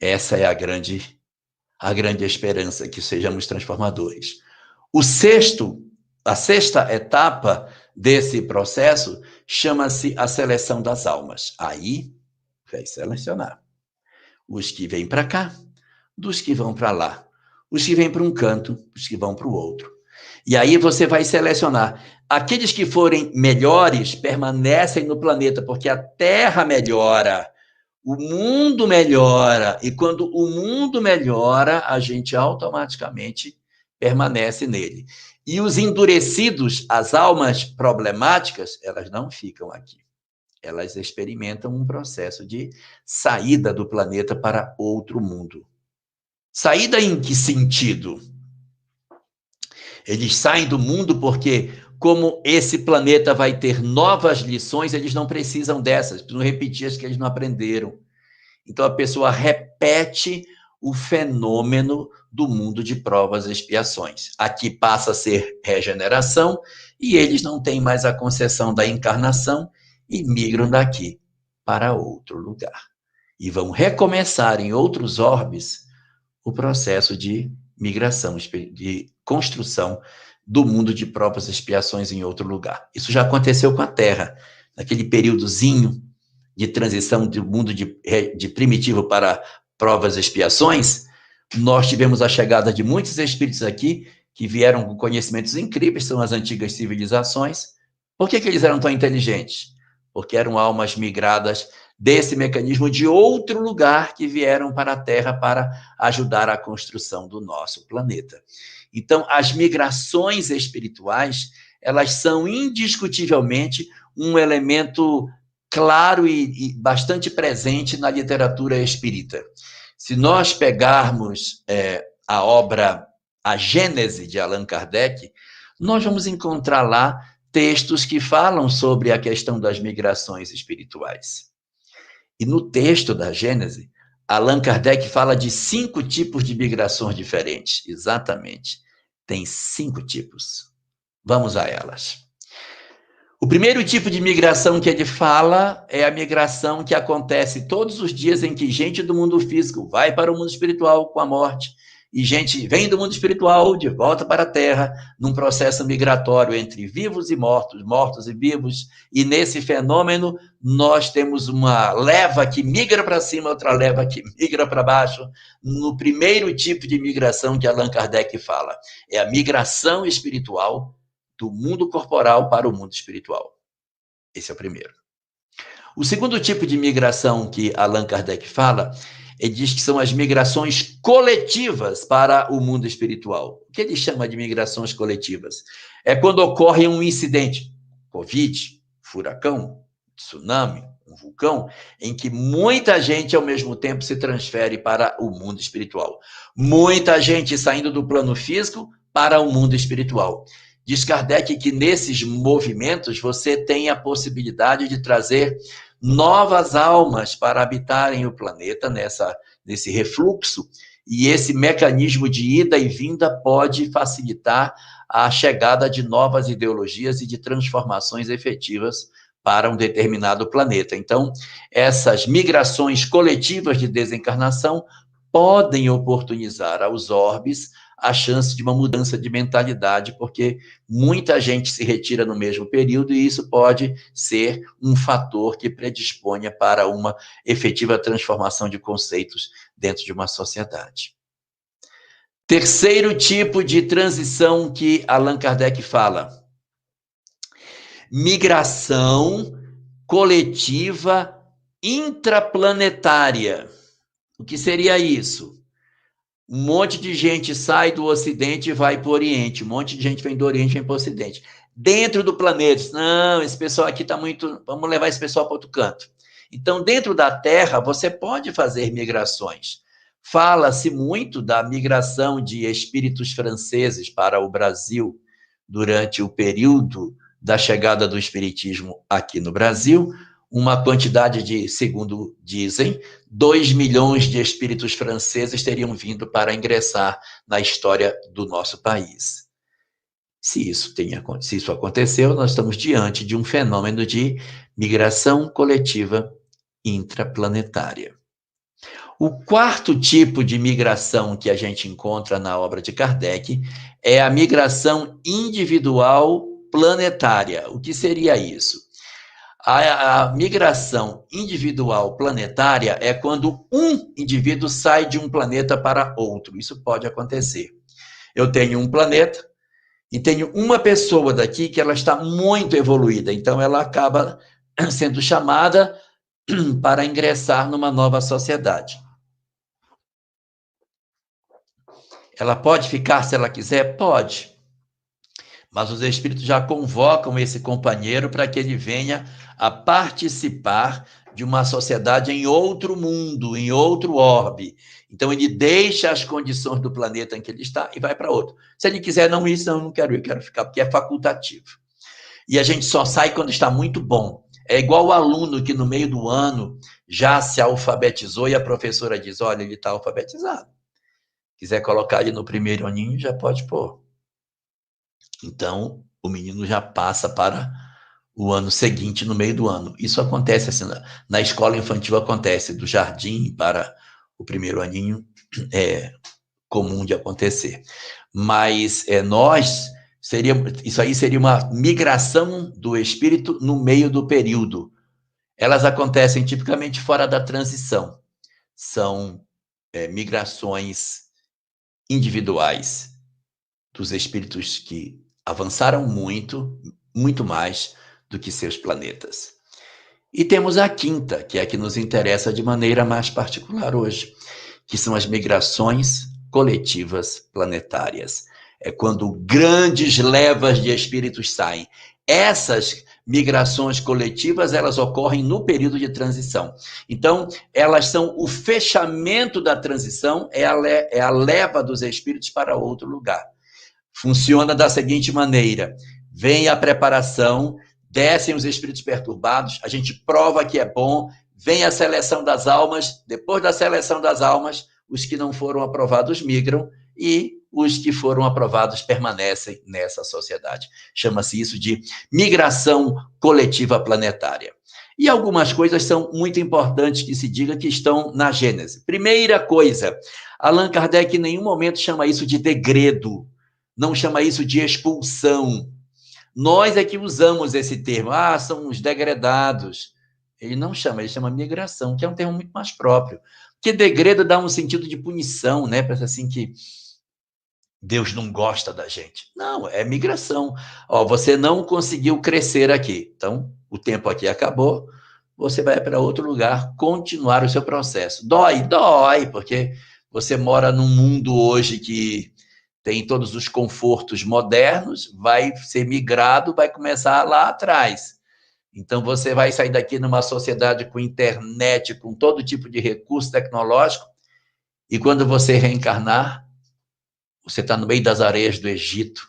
Essa é a grande esperança, que sejamos transformadores. A sexta etapa desse processo chama-se a seleção das almas. Aí vai selecionar os que vêm para cá, dos que vão para lá, os que vêm para um canto, os que vão para o outro. E aí você vai selecionar. Aqueles que forem melhores permanecem no planeta, porque a Terra melhora, o mundo melhora, e quando o mundo melhora, a gente automaticamente permanece nele. E os endurecidos, as almas problemáticas, elas não ficam aqui. Elas experimentam um processo de saída do planeta para outro mundo. Saída em que sentido? Eles saem do mundo porque, como esse planeta vai ter novas lições, eles não precisam dessas, precisam repetir as que eles não aprenderam. Então, a pessoa repete o fenômeno do mundo de provas e expiações. Aqui passa a ser regeneração e eles não têm mais a concessão da encarnação e migram daqui para outro lugar. E vão recomeçar em outros orbes o processo de migração, de construção do mundo de provas e expiações em outro lugar. Isso já aconteceu com a Terra, naquele períodozinho de transição do mundo de primitivo para provas e expiações. Nós tivemos a chegada de muitos espíritos aqui que vieram com conhecimentos incríveis, são as antigas civilizações. Por que eles eram tão inteligentes? Porque eram almas migradas desse mecanismo de outro lugar que vieram para a Terra para ajudar a construção do nosso planeta. Então, as migrações espirituais, elas são indiscutivelmente um elemento claro e bastante presente na literatura espírita. Se nós pegarmos a obra A Gênese, de Allan Kardec, nós vamos encontrar lá textos que falam sobre a questão das migrações espirituais. E no texto da Gênese, Allan Kardec fala de 5 tipos de migrações diferentes. Exatamente. Tem 5 tipos. Vamos a elas. O primeiro tipo de migração que ele fala é a migração que acontece todos os dias em que gente do mundo físico vai para o mundo espiritual com a morte e gente vem do mundo espiritual de volta para a Terra, num processo migratório entre vivos e mortos, mortos e vivos, e nesse fenômeno nós temos uma leva que migra para cima, outra leva que migra para baixo, no primeiro tipo de migração que Allan Kardec fala, é a migração espiritual do mundo corporal para o mundo espiritual. Esse é o primeiro. O segundo tipo de migração que Allan Kardec fala, ele diz que são as migrações coletivas para o mundo espiritual. O que ele chama de migrações coletivas? É quando ocorre um incidente, Covid, furacão, tsunami, um vulcão, em que muita gente ao mesmo tempo se transfere para o mundo espiritual. Muita gente saindo do plano físico para o mundo espiritual. Diz Kardec que nesses movimentos você tem a possibilidade de trazer novas almas para habitarem o planeta nesse refluxo, e esse mecanismo de ida e vinda pode facilitar a chegada de novas ideologias e de transformações efetivas para um determinado planeta. Então, essas migrações coletivas de desencarnação podem oportunizar aos orbes a chance de uma mudança de mentalidade, porque muita gente se retira no mesmo período e isso pode ser um fator que predisponha para uma efetiva transformação de conceitos dentro de uma sociedade. Terceiro tipo de transição que Allan Kardec fala: migração coletiva intraplanetária. O que seria isso? Um monte de gente sai do Ocidente e vai para o Oriente. Um monte de gente vem do Oriente e vem para o Ocidente. Dentro do planeta, não, esse pessoal aqui está muito... Vamos levar esse pessoal para outro canto. Então, dentro da Terra, você pode fazer migrações. Fala-se muito da migração de espíritos franceses para o Brasil durante o período da chegada do espiritismo aqui no Brasil. Uma quantidade de, segundo dizem, 2 milhões de espíritos franceses teriam vindo para ingressar na história do nosso país. Se isso aconteceu, nós estamos diante de um fenômeno de migração coletiva intraplanetária. O quarto tipo de migração que a gente encontra na obra de Kardec é a migração individual planetária. O que seria isso? A migração individual planetária é quando um indivíduo sai de um planeta para outro. Isso pode acontecer. Eu tenho um planeta e tenho uma pessoa daqui que ela está muito evoluída, então ela acaba sendo chamada para ingressar numa nova sociedade. Ela pode ficar se ela quiser? Pode. Mas os espíritos já convocam esse companheiro para que ele venha a participar de uma sociedade em outro mundo, em outro orbe. Então, ele deixa as condições do planeta em que ele está e vai para outro. Se ele quiser não ir, não quero ir, quero ficar, porque é facultativo. E a gente só sai quando está muito bom. É igual o aluno que no meio do ano já se alfabetizou e a professora diz, olha, ele está alfabetizado. Quiser colocar ele no primeiro aninho, já pode pôr. Então, o menino já passa para o ano seguinte, no meio do ano. Isso acontece assim, na escola infantil acontece, do jardim para o primeiro aninho, é comum de acontecer. Mas isso aí seria uma migração do espírito no meio do período. Elas acontecem tipicamente fora da transição. São migrações individuais dos espíritos que avançaram muito, muito mais do que seus planetas. E temos a quinta, que é a que nos interessa de maneira mais particular hoje, que são as migrações coletivas planetárias. É quando grandes levas de espíritos saem. Essas migrações coletivas, elas ocorrem no período de transição. Então, elas são o fechamento da transição, é a leva dos espíritos para outro lugar. Funciona da seguinte maneira: vem a preparação, descem os espíritos perturbados, a gente prova que é bom, vem a seleção das almas, depois da seleção das almas, os que não foram aprovados migram e os que foram aprovados permanecem nessa sociedade. Chama-se isso de migração coletiva planetária. E algumas coisas são muito importantes que se diga que estão na Gênese. Primeira coisa, Allan Kardec em nenhum momento chama isso de degredo, não chama isso de expulsão. Nós é que usamos esse termo, são os degredados. Ele não chama, ele chama migração, que é um termo muito mais próprio. Porque degredo dá um sentido de punição, né? Parece assim que Deus não gosta da gente. Não, é migração. Ó, você não conseguiu crescer aqui, então o tempo aqui acabou, você vai para outro lugar continuar o seu processo. Dói, porque você mora num mundo hoje que tem todos os confortos modernos, vai ser migrado, vai começar lá atrás. Então, você vai sair daqui numa sociedade com internet, com todo tipo de recurso tecnológico, e quando você reencarnar, você está no meio das areias do Egito,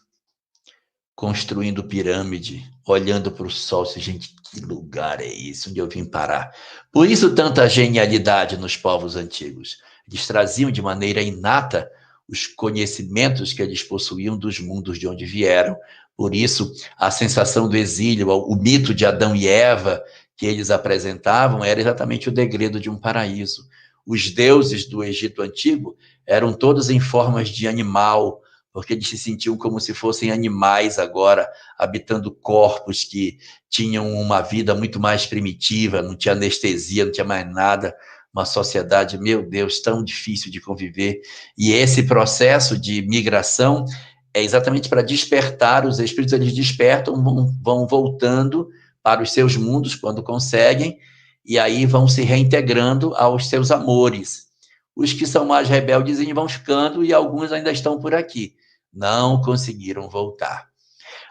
construindo pirâmide, olhando para o sol. Gente, que lugar é esse? Onde eu vim parar? Por isso, tanta genialidade nos povos antigos. Eles traziam de maneira inata os conhecimentos que eles possuíam dos mundos de onde vieram. Por isso, a sensação do exílio, o mito de Adão e Eva que eles apresentavam era exatamente o degredo de um paraíso. Os deuses do Egito Antigo eram todos em formas de animal, porque eles se sentiam como se fossem animais agora, habitando corpos que tinham uma vida muito mais primitiva, não tinha anestesia, não tinha mais nada, uma sociedade, meu Deus, tão difícil de conviver. E esse processo de migração é exatamente para despertar os espíritos, eles despertam, vão voltando para os seus mundos quando conseguem, e aí vão se reintegrando aos seus amores. Os que são mais rebeldes vão ficando, e alguns ainda estão por aqui. Não conseguiram voltar.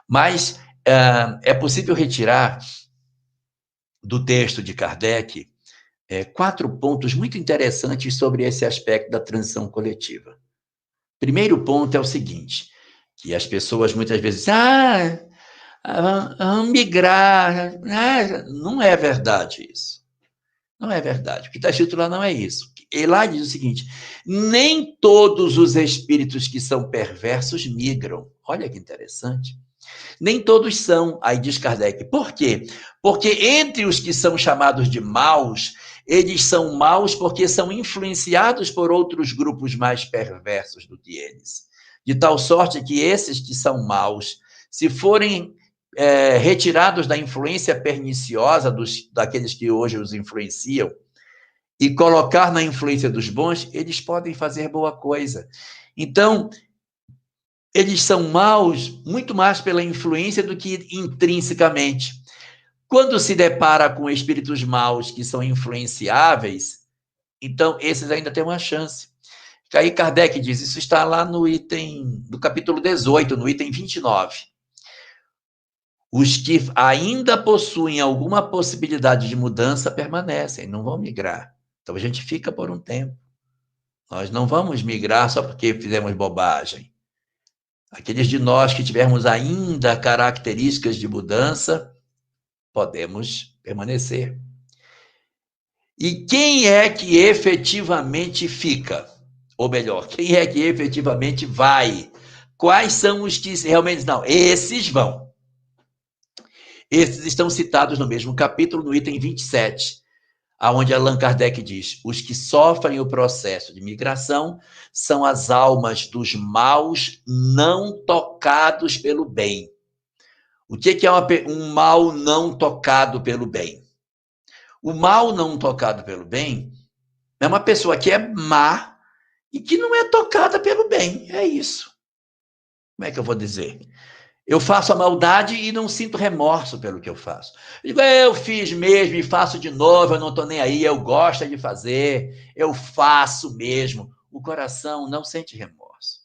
Mas é possível retirar do texto de Kardec 4 pontos muito interessantes sobre esse aspecto da transição coletiva. Primeiro ponto é o seguinte, que as pessoas muitas vezes dizem, vamos migrar. Não é verdade isso. Não é verdade. O que está escrito lá não é isso. E lá diz o seguinte, nem todos os espíritos que são perversos migram. Olha que interessante. Nem todos são, aí diz Kardec. Por quê? Porque entre os que são chamados de maus, eles são maus porque são influenciados por outros grupos mais perversos do que eles. De tal sorte que esses que são maus, se forem retirados da influência perniciosa daqueles que hoje os influenciam e colocar na influência dos bons, eles podem fazer boa coisa. Então, eles são maus muito mais pela influência do que intrinsecamente. Quando se depara com espíritos maus que são influenciáveis, então esses ainda têm uma chance. Aí Kardec diz, isso está lá no item do capítulo 18, no item 29. Os que ainda possuem alguma possibilidade de mudança permanecem, não vão migrar. Então a gente fica por um tempo. Nós não vamos migrar só porque fizemos bobagem. Aqueles de nós que tivermos ainda características de mudança, podemos permanecer. E quem é que efetivamente fica? Ou melhor, quem é que efetivamente vai? Quais são os que realmente não? Esses vão. Esses estão citados no mesmo capítulo, no item 27, onde Allan Kardec diz, os que sofrem o processo de migração são as almas dos maus não tocados pelo bem. O que é um mal não tocado pelo bem? O mal não tocado pelo bem é uma pessoa que é má e que não é tocada pelo bem. É isso. Como é que eu vou dizer? Eu faço a maldade e não sinto remorso pelo que eu faço. Eu digo, eu fiz mesmo e faço de novo, eu não estou nem aí, eu gosto de fazer, eu faço mesmo. O coração não sente remorso.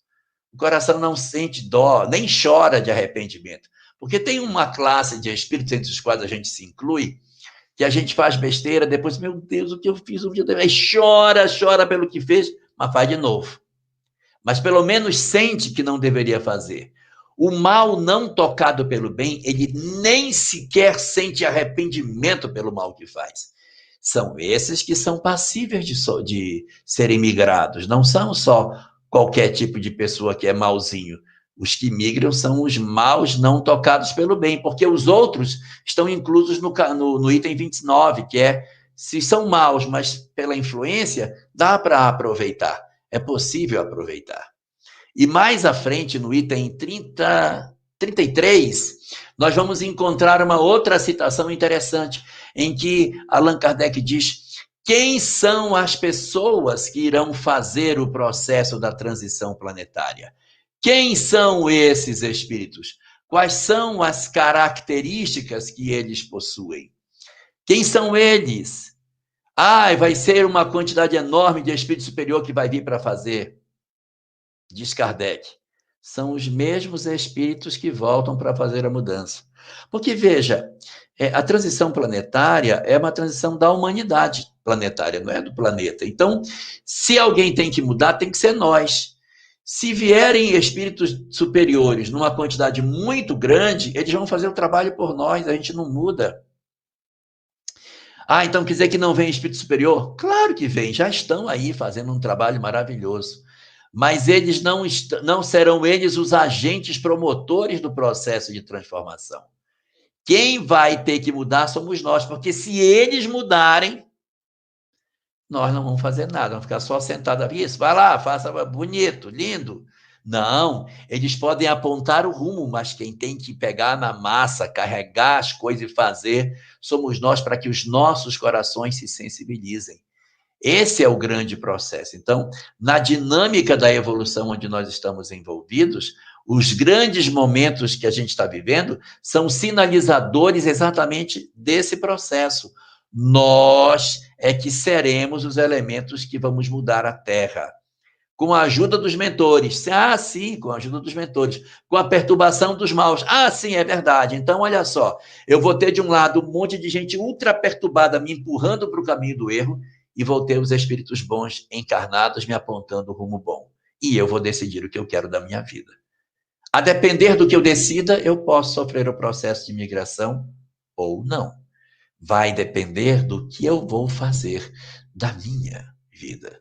O coração não sente dó, nem chora de arrependimento. Porque tem uma classe de espíritos entre os quais a gente se inclui, que a gente faz besteira, depois, meu Deus, o que eu fiz um dia, aí chora pelo que fez, mas faz de novo. Mas pelo menos sente que não deveria fazer. O mal não tocado pelo bem, ele nem sequer sente arrependimento pelo mal que faz. São esses que são passíveis de serem migrados. Não são só qualquer tipo de pessoa que é malzinho. Os que migram são os maus não tocados pelo bem, porque os outros estão inclusos no item 29, que é, se são maus, mas pela influência, dá para aproveitar. É possível aproveitar. E mais à frente, no item 33, nós vamos encontrar uma outra citação interessante, em que Allan Kardec diz: quem são as pessoas que irão fazer o processo da transição planetária? Quem são esses espíritos? Quais são as características que eles possuem? Quem são eles? Vai ser uma quantidade enorme de espírito superior que vai vir para fazer. Diz Kardec, são os mesmos espíritos que voltam para fazer a mudança. Porque, veja, a transição planetária é uma transição da humanidade planetária, não é do planeta. Então, se alguém tem que mudar, tem que ser nós. Se vierem espíritos superiores numa quantidade muito grande, eles vão fazer o trabalho por nós, a gente não muda. Então quer dizer que não vem espírito superior? Claro que vem, já estão aí fazendo um trabalho maravilhoso. Mas eles não serão eles os agentes promotores do processo de transformação. Quem vai ter que mudar somos nós, porque se eles mudarem, nós não vamos fazer nada, vamos ficar só sentados aqui. Isso, vai lá, faça bonito, lindo. Não, eles podem apontar o rumo, mas quem tem que pegar na massa, carregar as coisas e fazer, somos nós, para que os nossos corações se sensibilizem. Esse é o grande processo. Então, na dinâmica da evolução onde nós estamos envolvidos, os grandes momentos que a gente está vivendo são sinalizadores exatamente desse processo. Nós é que seremos os elementos que vamos mudar a Terra. Com a ajuda dos mentores. Sim, com a ajuda dos mentores. Com a perturbação dos maus. Sim, é verdade. Então, olha só, eu vou ter de um lado um monte de gente ultra perturbada me empurrando para o caminho do erro, e vou ter os espíritos bons encarnados me apontando o rumo bom. E eu vou decidir o que eu quero da minha vida. A depender do que eu decida, eu posso sofrer o processo de migração ou não. Vai depender do que eu vou fazer da minha vida.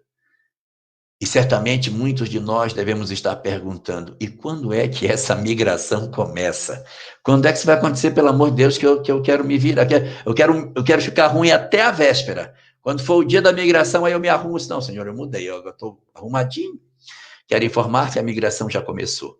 E certamente muitos de nós devemos estar perguntando, e quando é que essa migração começa? Quando é que isso vai acontecer, pelo amor de Deus, que eu quero me virar? Eu quero ficar ruim até a véspera. Quando for o dia da migração, aí eu me arrumo. Não, senhor, eu mudei, eu estou arrumadinho. Quero informar que a migração já começou.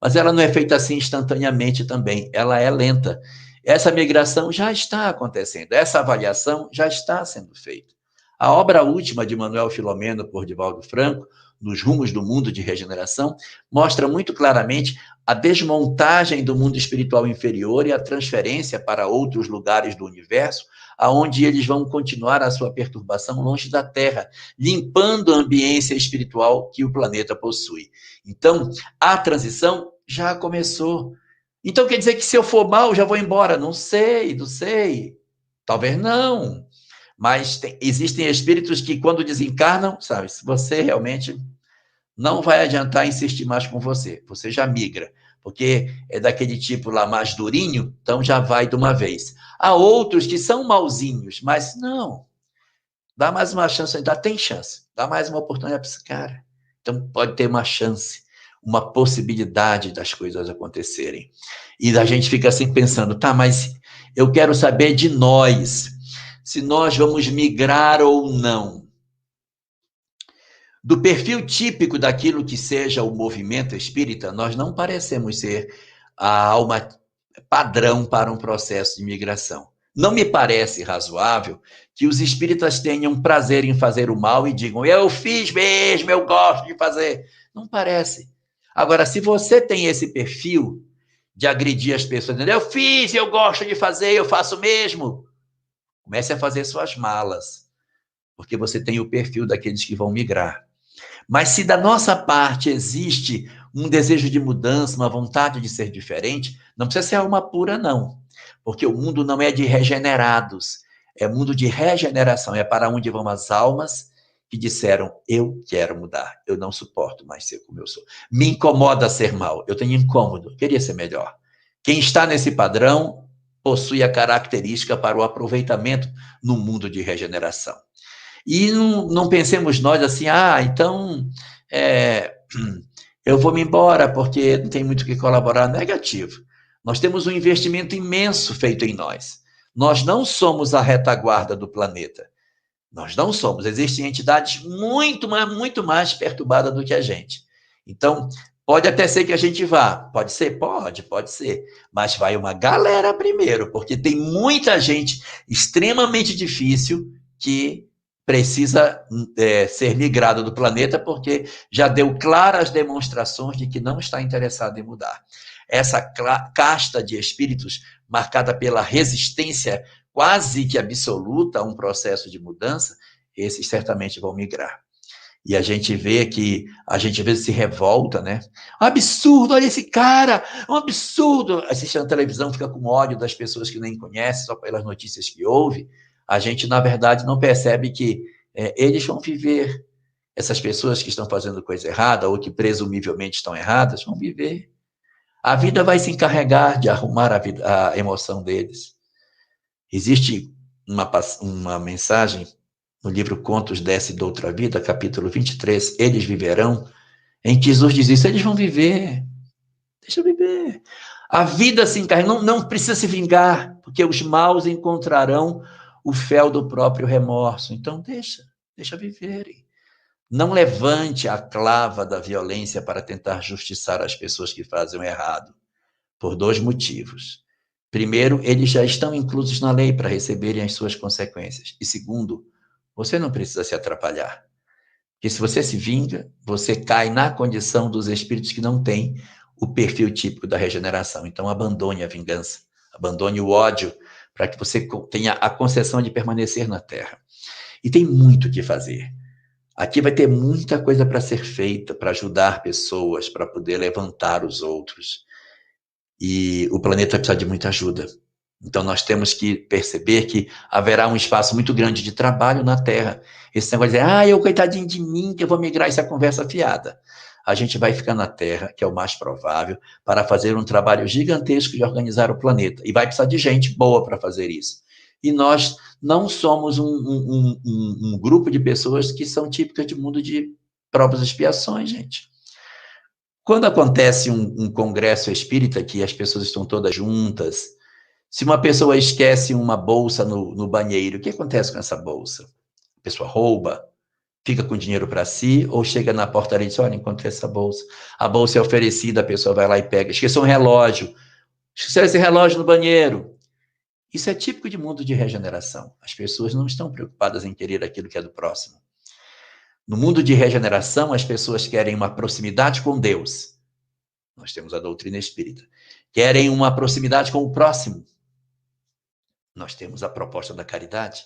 Mas ela não é feita assim instantaneamente também, ela é lenta. Essa migração já está acontecendo, essa avaliação já está sendo feita. A obra última de Manuel Filomeno, por Divaldo Franco, Nos Rumos do Mundo de Regeneração, mostra muito claramente a desmontagem do mundo espiritual inferior e a transferência para outros lugares do universo, aonde eles vão continuar a sua perturbação longe da Terra, limpando a ambiência espiritual que o planeta possui. Então, a transição já começou. Então, quer dizer que se eu for mal, já vou embora? Não sei. Talvez não. Mas existem espíritos que, quando desencarnam, sabe, se você realmente não vai adiantar insistir mais com você, você já migra, porque é daquele tipo lá mais durinho, então já vai de uma vez. Há outros que são mauzinhos, mas não, dá mais uma chance, ainda tem chance, dá mais uma oportunidade para esse cara. Então pode ter uma chance, uma possibilidade das coisas acontecerem. E a gente fica assim pensando, mas eu quero saber de nós, se nós vamos migrar ou não. Do perfil típico daquilo que seja o movimento espírita, nós não parecemos ser a alma padrão para um processo de migração. Não me parece razoável que os espíritas tenham prazer em fazer o mal e digam, eu fiz mesmo, eu gosto de fazer. Não parece. Agora, se você tem esse perfil de agredir as pessoas, eu fiz, eu gosto de fazer, eu faço mesmo, comece a fazer suas malas, porque você tem o perfil daqueles que vão migrar. Mas se da nossa parte existe um desejo de mudança, uma vontade de ser diferente, não precisa ser alma pura, não. Porque o mundo não é de regenerados, é mundo de regeneração, é para onde vão as almas que disseram, eu quero mudar, eu não suporto mais ser como eu sou. Me incomoda ser mal, eu tenho incômodo, queria ser melhor. Quem está nesse padrão possui a característica para o aproveitamento no mundo de regeneração. E não pensemos nós assim, então eu vou me embora porque não tem muito o que colaborar. Negativo. Nós temos um investimento imenso feito em nós. Nós não somos a retaguarda do planeta. Nós não somos. Existem entidades muito mais perturbadas do que a gente. Então, pode até ser que a gente vá. Pode ser? Pode ser. Mas vai uma galera primeiro, porque tem muita gente extremamente difícil que precisa ser migrada do planeta, porque já deu claras demonstrações de que não está interessado em mudar. Essa casta de espíritos marcada pela resistência quase que absoluta a um processo de mudança, esses certamente vão migrar. E a gente vê que, a gente às vezes se revolta, né? Um absurdo, olha esse cara, um absurdo. Assiste na televisão, fica com ódio das pessoas que nem conhece, só pelas notícias que ouve. A gente, na verdade, não percebe que eles vão viver. Essas pessoas que estão fazendo coisa errada, ou que presumivelmente estão erradas, vão viver. A vida vai se encarregar de arrumar a emoção deles. Existe uma mensagem no livro Contos dessa e da Outra Vida, capítulo 23, Eles Viverão, em que Jesus diz isso, eles vão viver, deixa eu viver. A vida se encarrega, não precisa se vingar, porque os maus encontrarão o fel do próprio remorso. Então deixa viverem. Não levante a clava da violência para tentar justiçar as pessoas que fazem o errado, por 2 motivos. Primeiro, eles já estão inclusos na lei para receberem as suas consequências. E segundo, você não precisa se atrapalhar. Porque se você se vinga, você cai na condição dos espíritos que não têm o perfil típico da regeneração. Então, abandone a vingança, abandone o ódio, para que você tenha a concessão de permanecer na Terra. E tem muito o que fazer. Aqui vai ter muita coisa para ser feita, para ajudar pessoas, para poder levantar os outros. E o planeta precisa de muita ajuda. Então, nós temos que perceber que haverá um espaço muito grande de trabalho na Terra. Esse negócio de dizer, eu, coitadinho de mim, que eu vou migrar, isso é conversa fiada. A gente vai ficar na Terra, que é o mais provável, para fazer um trabalho gigantesco de organizar o planeta. E vai precisar de gente boa para fazer isso. E nós não somos um grupo de pessoas que são típicas de mundo de provas e expiações, gente. Quando acontece um congresso espírita, que as pessoas estão todas juntas, se uma pessoa esquece uma bolsa no banheiro, o que acontece com essa bolsa? A pessoa rouba, fica com dinheiro para si, ou chega na portaria e diz, olha, encontrei essa bolsa. A bolsa é oferecida, a pessoa vai lá e pega. Esqueceu um relógio. Esqueceu esse relógio no banheiro. Isso é típico de mundo de regeneração. As pessoas não estão preocupadas em querer aquilo que é do próximo. No mundo de regeneração, as pessoas querem uma proximidade com Deus. Nós temos a doutrina espírita. Querem uma proximidade com o próximo. Nós temos a proposta da caridade.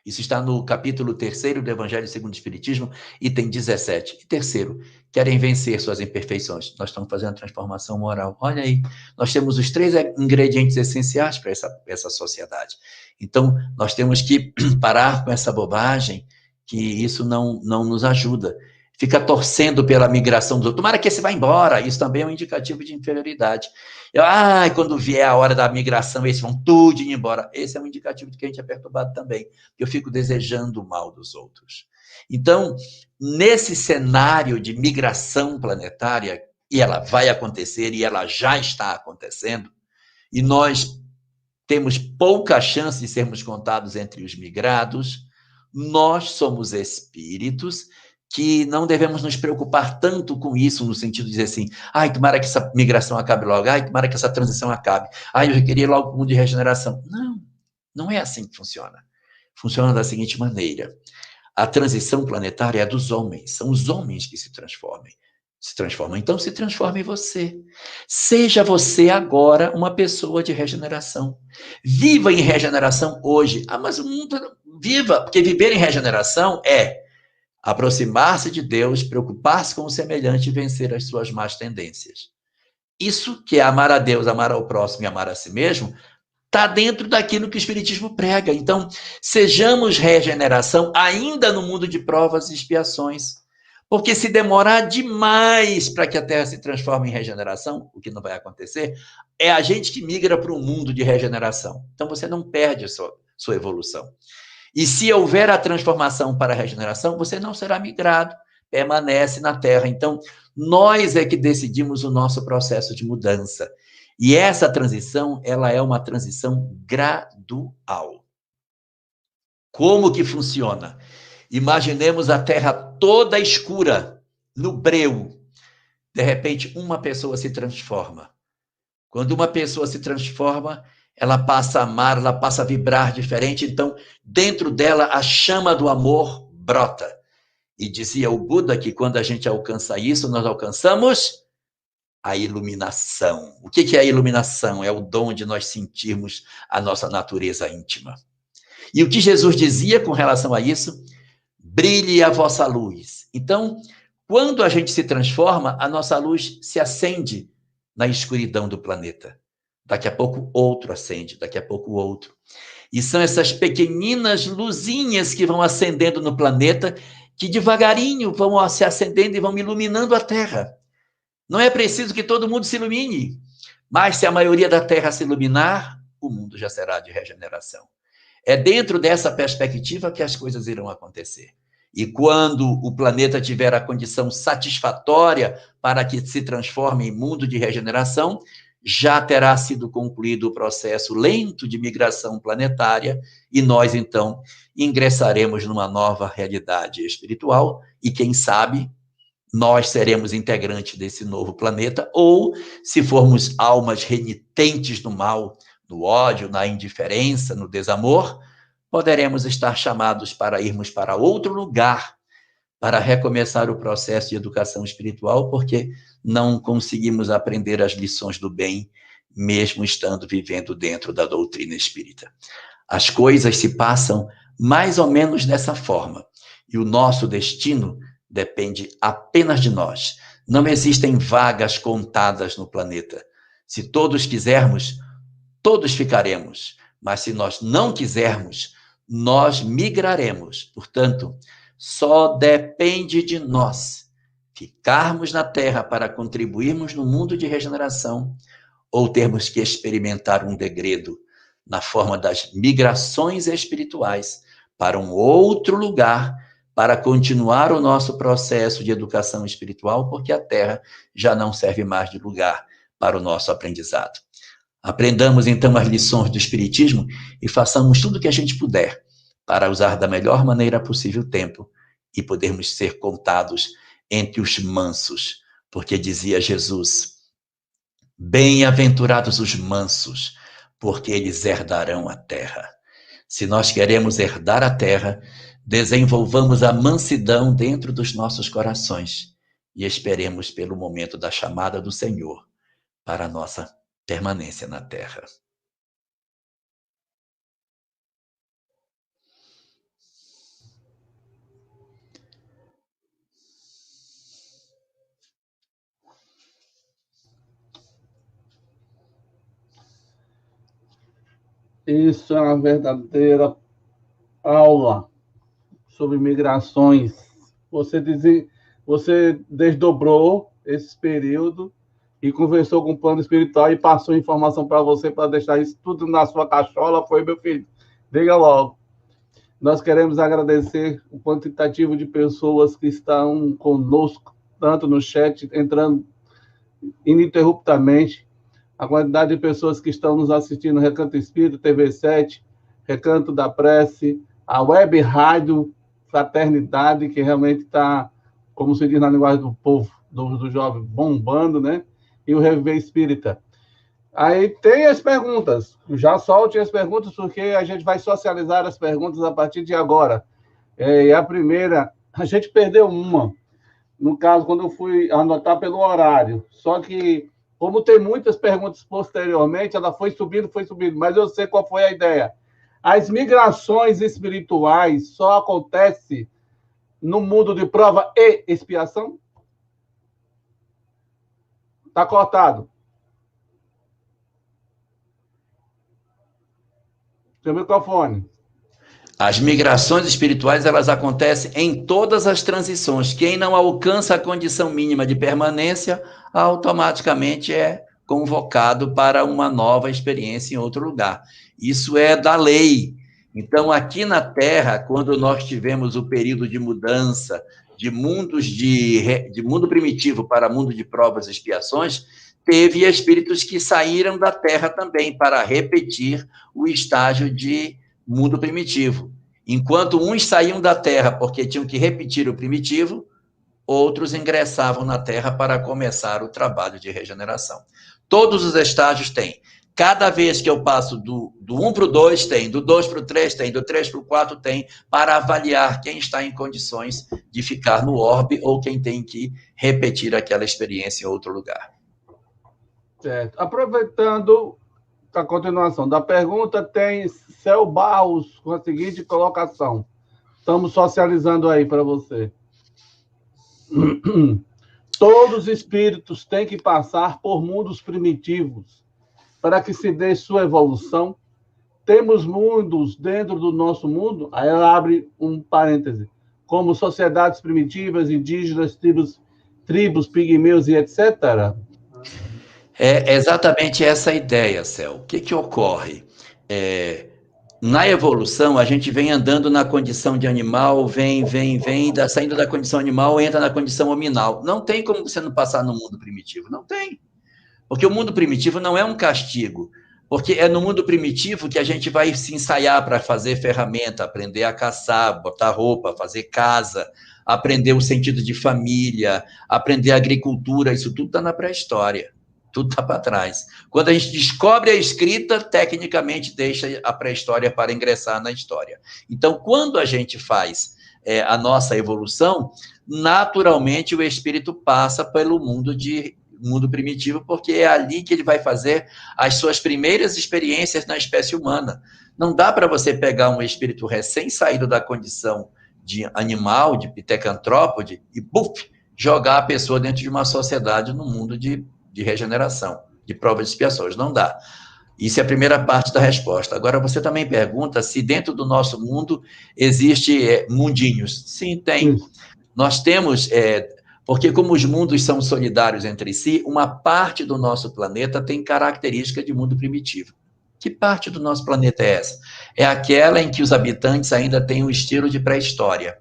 Isso está no capítulo 3º do Evangelho segundo o Espiritismo, item 17. E terceiro, querem vencer suas imperfeições. Nós estamos fazendo a transformação moral. Olha aí, nós temos os 3 ingredientes essenciais para essa sociedade. Então, nós temos que parar com essa bobagem, que isso não nos ajuda. Fica torcendo pela migração dos outros. Tomara que esse vá embora. Isso também é um indicativo de inferioridade. Quando vier a hora da migração, esses vão tudo ir embora. Esse é um indicativo de que a gente é perturbado também. Eu fico desejando o mal dos outros. Então, nesse cenário de migração planetária, e ela vai acontecer, e ela já está acontecendo, e nós temos pouca chance de sermos contados entre os migrados, nós somos espíritos que não devemos nos preocupar tanto com isso, no sentido de dizer assim, tomara que essa migração acabe logo, tomara que essa transição acabe, eu já queria logo o mundo de regeneração. Não é assim que funciona. Funciona da seguinte maneira, a transição planetária é dos homens, são os homens que se transformam. Então se transforme em você. Seja você agora uma pessoa de regeneração. Viva em regeneração hoje. Mas o mundo... Viva, porque viver em regeneração é aproximar-se de Deus, preocupar-se com o semelhante e vencer as suas más tendências. Isso que é amar a Deus, amar ao próximo e amar a si mesmo, está dentro daquilo que o Espiritismo prega. Então, sejamos regeneração ainda no mundo de provas e expiações. Porque se demorar demais para que a Terra se transforme em regeneração, o que não vai acontecer, é a gente que migra para um mundo de regeneração. Então, você não perde a sua evolução. E se houver a transformação para a regeneração, você não será migrado, permanece na Terra. Então, Nós é que decidimos o nosso processo de mudança. E essa transição, ela é uma transição gradual. Como que funciona? Imaginemos a Terra toda escura, no breu. De repente, uma pessoa se transforma. Quando uma pessoa se transforma, ela passa a amar, ela passa a vibrar diferente. Então, dentro dela, a chama do amor brota. E dizia o Buda que quando a gente alcança isso, nós alcançamos a iluminação. O que é a iluminação? É o dom de nós sentirmos a nossa natureza íntima. E o que Jesus dizia com relação a isso? Brilhe a vossa luz. Então, quando a gente se transforma, a nossa luz se acende na escuridão do planeta. Daqui a pouco outro acende, daqui a pouco outro. E são essas pequeninas luzinhas que vão acendendo no planeta, que devagarinho vão se acendendo e vão iluminando a Terra. Não é preciso que todo mundo se ilumine, mas se a maioria da Terra se iluminar, o mundo já será de regeneração. É dentro dessa perspectiva que as coisas irão acontecer. E quando o planeta tiver a condição satisfatória para que se transforme em mundo de regeneração, já terá sido concluído o processo lento de migração planetária e nós, então, ingressaremos numa nova realidade espiritual e, quem sabe, nós seremos integrantes desse novo planeta ou, se formos almas renitentes no mal, no ódio, na indiferença, no desamor, poderemos estar chamados para irmos para outro lugar para recomeçar o processo de educação espiritual, porque não conseguimos aprender as lições do bem, mesmo estando vivendo dentro da doutrina espírita. As coisas se passam mais ou menos dessa forma, e o nosso destino depende apenas de nós. Não existem vagas contadas no planeta. Se todos quisermos, todos ficaremos, mas se nós não quisermos, nós migraremos. Portanto, só depende de nós ficarmos na Terra para contribuirmos no mundo de regeneração ou termos que experimentar um degredo na forma das migrações espirituais para um outro lugar para continuar o nosso processo de educação espiritual, porque a Terra já não serve mais de lugar para o nosso aprendizado. Aprendamos, então, as lições do Espiritismo e façamos tudo o que a gente puder para usar da melhor maneira possível o tempo e podermos ser contados entre os mansos, porque dizia Jesus, bem-aventurados os mansos, porque eles herdarão a terra. Se nós queremos herdar a terra, desenvolvamos a mansidão dentro dos nossos corações e esperemos pelo momento da chamada do Senhor para a nossa permanência na terra. Isso é uma verdadeira aula sobre migrações. Você desdobrou esse período e conversou com o plano espiritual e passou informação para você para deixar isso tudo na sua cachola. Foi, meu filho? Diga logo. Nós queremos agradecer o quantitativo de pessoas que estão conosco, tanto no chat, entrando ininterruptamente, a quantidade de pessoas que estão nos assistindo no Recanto Espírita, TV7, Recanto da Prece, a Web Rádio Fraternidade, que realmente está, como se diz na linguagem do povo, do jovem, bombando, né? E o Reviver Espírita. Aí tem as perguntas. Já solte as perguntas, porque a gente vai socializar as perguntas a partir de agora. E a primeira, a gente perdeu uma. No caso, quando eu fui anotar pelo horário. Só que, como tem muitas perguntas posteriormente, ela foi subindo, mas eu sei qual foi a ideia. As migrações espirituais só acontecem no mundo de prova e expiação? Está cortado. Seu microfone. As migrações espirituais, elas acontecem em todas as transições. Quem não alcança a condição mínima de permanência, automaticamente é convocado para uma nova experiência em outro lugar. Isso é da lei. Então, aqui na Terra, quando nós tivemos o período de mudança, de mundos de mundo primitivo para mundo de provas e expiações, teve espíritos que saíram da Terra também para repetir o estágio de mundo primitivo. Enquanto uns saíam da Terra porque tinham que repetir o primitivo, outros ingressavam na Terra para começar o trabalho de regeneração. Todos os estágios têm. Cada vez que eu passo do 1 para o 2, tem, do 2 para o 3, tem, do 3 para o 4, tem, para avaliar quem está em condições de ficar no orbe ou quem tem que repetir aquela experiência em outro lugar. Certo. Aproveitando a continuação da pergunta, tem Céu Barros com a seguinte colocação. Estamos socializando aí para você. Todos os espíritos têm que passar por mundos primitivos para que se dê sua evolução. Temos mundos dentro do nosso mundo, aí ela abre um parêntese, como sociedades primitivas, indígenas, tribos pigmeus e etc. É exatamente essa a ideia, Céu. O que ocorre? Na evolução, a gente vem andando na condição de animal, saindo da condição animal, entra na condição hominal. Não tem como você não passar no mundo primitivo, não tem. Porque o mundo primitivo não é um castigo, porque é no mundo primitivo que a gente vai se ensaiar para fazer ferramenta, aprender a caçar, botar roupa, fazer casa, aprender o sentido de família, aprender agricultura, isso tudo está na pré-história, tudo está para trás. Quando a gente descobre a escrita, tecnicamente deixa a pré-história para ingressar na história. Então, quando a gente faz a nossa evolução, naturalmente o espírito passa pelo mundo primitivo, porque é ali que ele vai fazer as suas primeiras experiências na espécie humana. Não dá para você pegar um espírito recém-saído da condição de animal, de pitecantrópode, e jogar a pessoa dentro de uma sociedade no mundo de regeneração, de provas e expiações. Não dá. Isso é a primeira parte da resposta. Agora, você também pergunta se dentro do nosso mundo existe mundinhos. Sim, tem. Nós temos... porque como os mundos são solidários entre si, uma parte do nosso planeta tem característica de mundo primitivo. Que parte do nosso planeta é essa? É aquela em que os habitantes ainda têm um estilo de pré-história.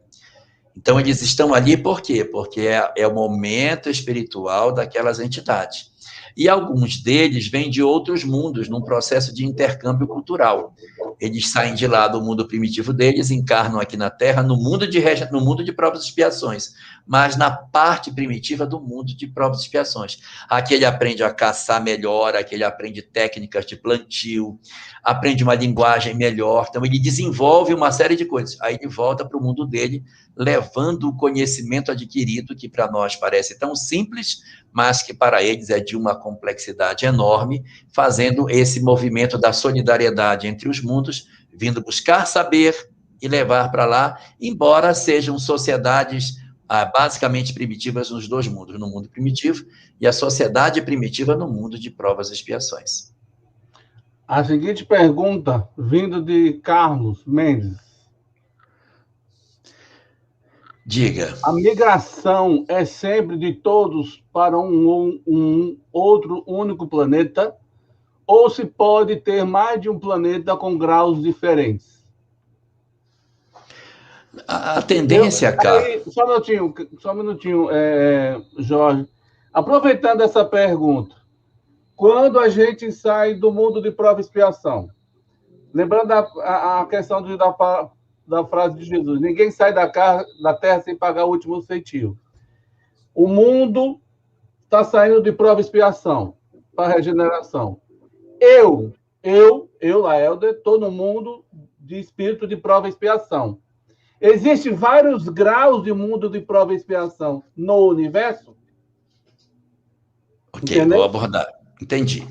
Então, eles estão ali por quê? Porque é o momento espiritual daquelas entidades. E alguns deles vêm de outros mundos, num processo de intercâmbio cultural. Eles saem de lá do mundo primitivo deles, encarnam aqui na Terra, no mundo de provas e expiações, mas na parte primitiva do mundo de provas e expiações. Aqui ele aprende a caçar melhor, aqui ele aprende técnicas de plantio, aprende uma linguagem melhor, então ele desenvolve uma série de coisas. Aí ele volta para o mundo dele, levando o conhecimento adquirido, que para nós parece tão simples, mas que para eles é de uma complexidade enorme, fazendo esse movimento da solidariedade entre os mundos, vindo buscar saber e levar para lá, embora sejam sociedades basicamente primitivas nos dois mundos, no mundo primitivo e a sociedade primitiva no mundo de provas e expiações. A seguinte pergunta, vindo de Carlos Mendes. Diga. A migração é sempre de todos para um outro único planeta? Ou se pode ter mais de um planeta com graus diferentes? A tendência, cara... Só um minutinho, Jorge. Aproveitando essa pergunta, quando a gente sai do mundo de prova e expiação, lembrando a questão da frase de Jesus, ninguém sai da terra sem pagar o último centavo. O mundo está saindo de prova e expiação para regeneração. Eu, Laelder, estou no mundo de espírito de prova e expiação. Existem vários graus de mundo de prova e expiação no universo? Ok, entendeu? Vou abordar. Entendi.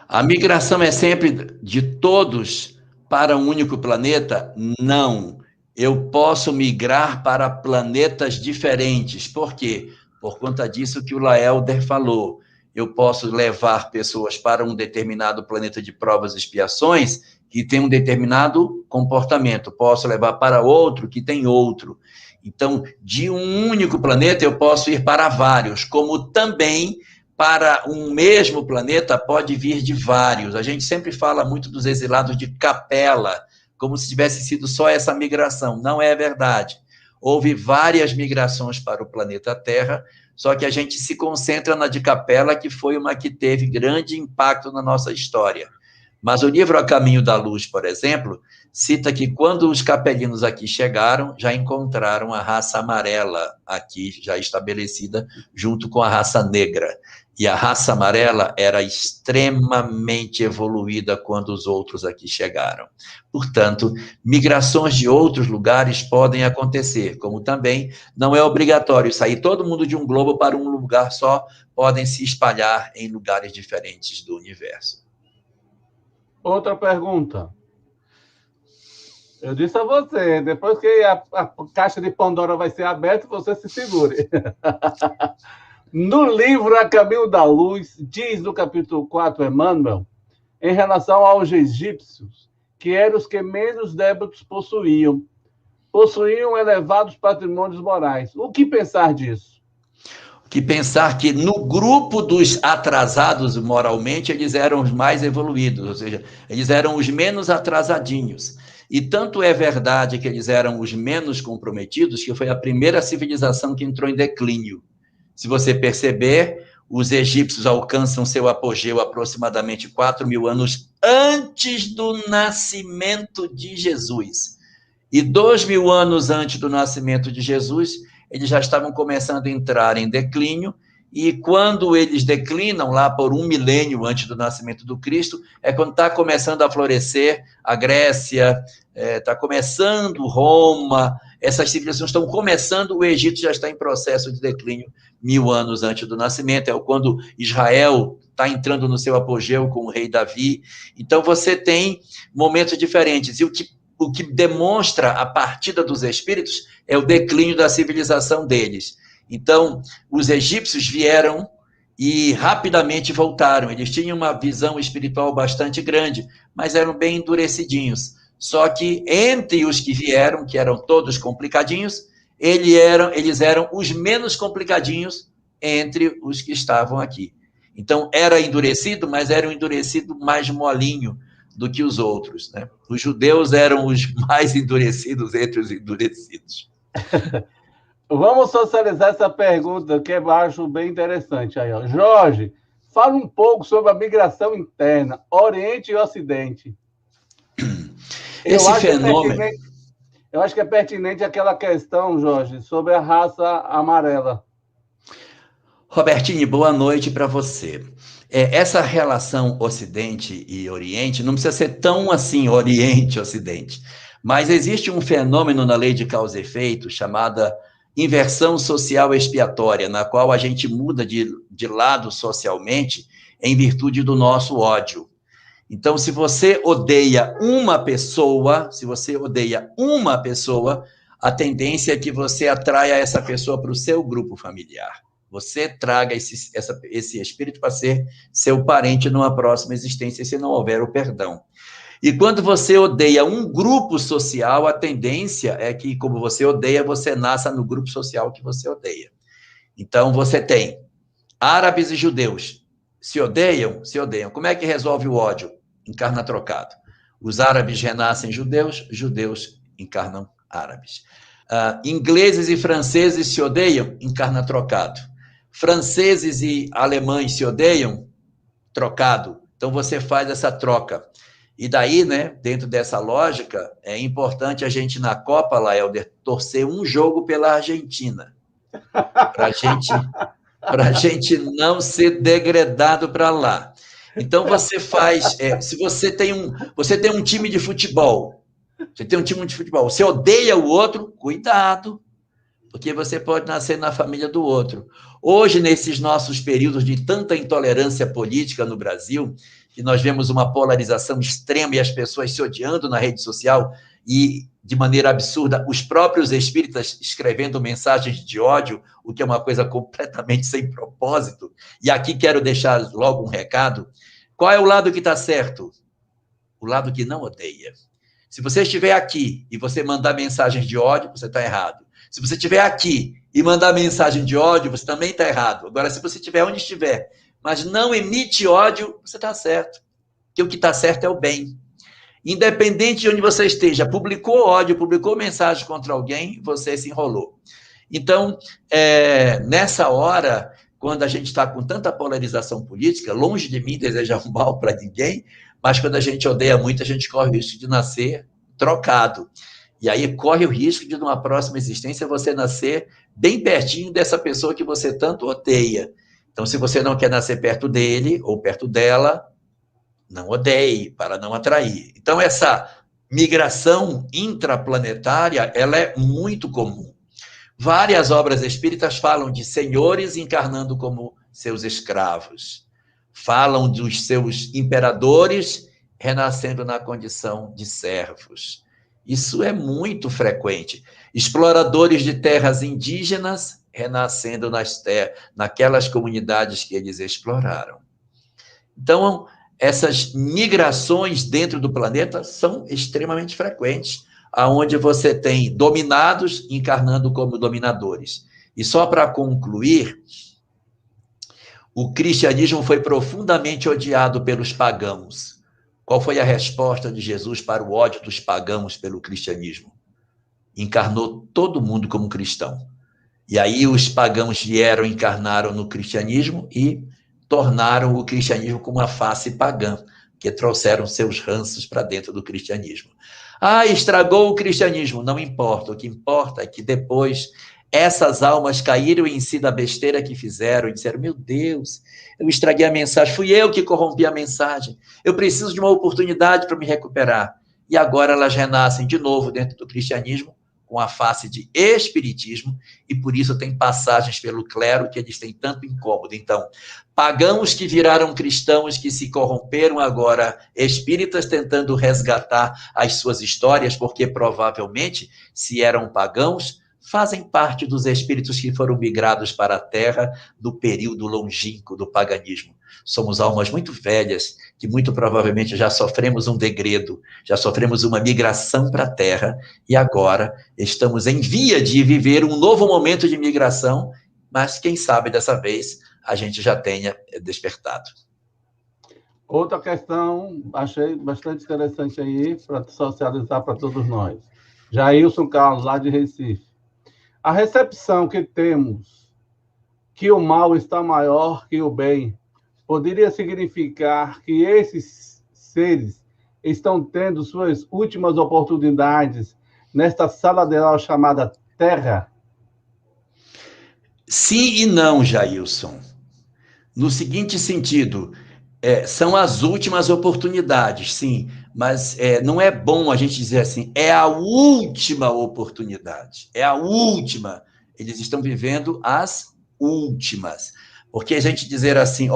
A migração é sempre de todos para um único planeta? Não. Eu posso migrar para planetas diferentes. Por quê? Por conta disso que o Laelder falou. Eu posso levar pessoas para um determinado planeta de provas e expiações que tem um determinado comportamento. Posso levar para outro que tem outro. Então, de um único planeta, eu posso ir para vários, como também para um mesmo planeta pode vir de vários. A gente sempre fala muito dos exilados de Capela, como se tivesse sido só essa migração. Não é verdade. houve várias migrações para o planeta Terra, só que a gente se concentra na de Capela, que foi uma que teve grande impacto na nossa história. Mas o livro A Caminho da Luz, por exemplo, cita que quando os capelinos aqui chegaram, já encontraram a raça amarela aqui, já estabelecida, junto com a raça negra. E a raça amarela era extremamente evoluída quando os outros aqui chegaram. Portanto, migrações de outros lugares podem acontecer, como também não é obrigatório sair todo mundo de um globo para um lugar só, podem se espalhar em lugares diferentes do universo. Outra pergunta. Eu disse a você, depois que a caixa de Pandora vai ser aberta, você se segure. No livro A Caminho da Luz, diz no capítulo 4, Emmanuel, em relação aos egípcios, que eram os que menos débitos possuíam elevados patrimônios morais. O que pensar disso? Que pensar que no grupo dos atrasados moralmente, eles eram os mais evoluídos, ou seja, eles eram os menos atrasadinhos. E tanto é verdade que eles eram os menos comprometidos, que foi a primeira civilização que entrou em declínio. Se você perceber, os egípcios alcançam seu apogeu aproximadamente 4.000 anos antes do nascimento de Jesus. E 2.000 anos antes do nascimento de Jesus, eles já estavam começando a entrar em declínio, e quando eles declinam, lá por 1 milênio antes do nascimento do Cristo, é quando está começando a florescer a Grécia, está começando Roma, essas civilizações estão começando, o Egito já está em processo de declínio 1.000 anos antes do nascimento, é quando Israel está entrando no seu apogeu com o rei Davi. Então, você tem momentos diferentes, e o que demonstra a partida dos espíritos é o declínio da civilização deles. Então, os egípcios vieram e rapidamente voltaram. Eles tinham uma visão espiritual bastante grande, mas eram bem endurecidinhos. Só que entre os que vieram, que eram todos complicadinhos, eles eram os menos complicadinhos entre os que estavam aqui. Então, era endurecido, mas era um endurecido mais molinho do que os outros, né? Os judeus eram os mais endurecidos entre os endurecidos. Vamos socializar essa pergunta, que eu acho bem interessante. Aí, ó. Jorge, fala um pouco sobre a migração interna, Oriente e Ocidente. Esse fenômeno... Eu acho que é pertinente aquela questão, Jorge, sobre a raça amarela. Robertinho, boa noite para você. Essa relação Ocidente e Oriente não precisa ser tão assim, Oriente-Ocidente, mas existe um fenômeno na lei de causa e efeito chamada inversão social expiatória, na qual a gente muda de lado socialmente em virtude do nosso ódio. Então, se você odeia uma pessoa, a tendência é que você atraia essa pessoa para o seu grupo familiar. Você traga esse espírito para ser seu parente numa próxima existência, se não houver o perdão. E quando você odeia um grupo social, a tendência é que, como você odeia, você nasça no grupo social que você odeia. Então, você tem árabes e judeus. Se odeiam, se odeiam. Como é que resolve o ódio? Encarna trocado. Os árabes renascem judeus, judeus encarnam árabes. Ingleses e franceses se odeiam, encarna trocado. Franceses e alemães se odeiam, trocado. Então, você faz essa troca. E daí, né, dentro dessa lógica, é importante a gente, na Copa, Laelder, torcer um jogo pela Argentina. Para a gente não ser degradado para lá. Então, você faz... se você tem um time de futebol, você odeia o outro, cuidado, porque você pode nascer na família do outro. Hoje, nesses nossos períodos de tanta intolerância política no Brasil, que nós vemos uma polarização extrema e as pessoas se odiando na rede social e, de maneira absurda, os próprios espíritas escrevendo mensagens de ódio, o que é uma coisa completamente sem propósito. E aqui quero deixar logo um recado. Qual é o lado que está certo? O lado que não odeia. Se você estiver aqui e você mandar mensagens de ódio, você está errado. Se você estiver aqui e mandar mensagem de ódio, você também está errado. Agora, se você estiver onde estiver, mas não emite ódio, você está certo. Porque o que está certo é o bem. Independente de onde você esteja, publicou ódio, publicou mensagem contra alguém, você se enrolou. Então, nessa hora, quando a gente está com tanta polarização política, longe de mim desejar um mal para ninguém, mas quando a gente odeia muito, a gente corre o risco de nascer trocado. E aí corre o risco de, numa próxima existência, você nascer bem pertinho dessa pessoa que você tanto odeia. Então, se você não quer nascer perto dele ou perto dela, não odeie, para não atrair. Então, essa migração intraplanetária, ela é muito comum. Várias obras espíritas falam de senhores encarnando como seus escravos. Falam dos seus imperadores renascendo na condição de servos. Isso é muito frequente. Exploradores de terras indígenas renascendo naquelas comunidades que eles exploraram. Então, essas migrações dentro do planeta são extremamente frequentes, aonde você tem dominados encarnando como dominadores. E só para concluir, o cristianismo foi profundamente odiado pelos pagãos. Qual foi a resposta de Jesus para o ódio dos pagãos pelo cristianismo? Encarnou todo mundo como cristão. E aí os pagãos vieram, encarnaram no cristianismo e tornaram o cristianismo com uma face pagã, que trouxeram seus ranços para dentro do cristianismo. Ah, estragou o cristianismo. Não importa. O que importa é que depois essas almas caíram em si da besteira que fizeram e disseram, meu Deus, eu estraguei a mensagem, fui eu que corrompi a mensagem, eu preciso de uma oportunidade para me recuperar. E agora elas renascem de novo dentro do cristianismo, com a face de espiritismo, e por isso tem passagens pelo clero que eles têm tanto incômodo. Então, pagãos que viraram cristãos, que se corromperam agora, espíritas tentando resgatar as suas histórias, porque provavelmente, se eram pagãos, fazem parte dos espíritos que foram migrados para a Terra do período longínquo do paganismo. Somos almas muito velhas, que muito provavelmente já sofremos um degredo, já sofremos uma migração para a Terra, e agora estamos em via de viver um novo momento de migração, mas quem sabe dessa vez a gente já tenha despertado. Outra questão, achei bastante interessante aí, para socializar para todos nós. Jailson Carlos, lá de Recife. A recepção que temos que o mal está maior que o bem poderia significar que esses seres estão tendo suas últimas oportunidades nesta sala de aula chamada Terra? Sim e não, Jailson. No seguinte sentido, são as últimas oportunidades, sim, mas não é bom a gente dizer assim, é a última oportunidade, é a última. Eles estão vivendo as últimas. Porque a gente dizer assim,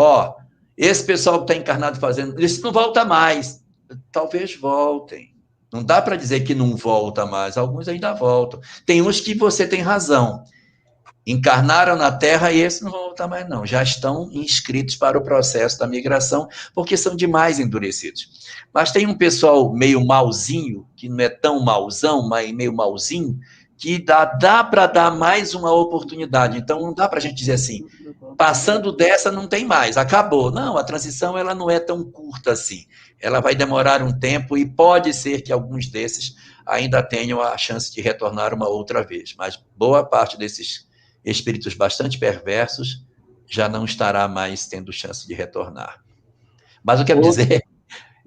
esse pessoal que está encarnado fazendo, eles não volta mais. Talvez voltem. Não dá para dizer que não volta mais, alguns ainda voltam. Tem uns que você tem razão. Encarnaram na Terra e esses não vão voltar mais, não. Já estão inscritos para o processo da migração, porque são demais endurecidos. Mas tem um pessoal meio malzinho, que não é tão malzão, mas meio malzinho, que dá para dar mais uma oportunidade. Então, não dá para a gente dizer assim, passando dessa não tem mais, acabou. Não, a transição ela não é tão curta assim. Ela vai demorar um tempo e pode ser que alguns desses ainda tenham a chance de retornar uma outra vez. Mas boa parte desses espíritos bastante perversos já não estará mais tendo chance de retornar. Mas eu quero dizer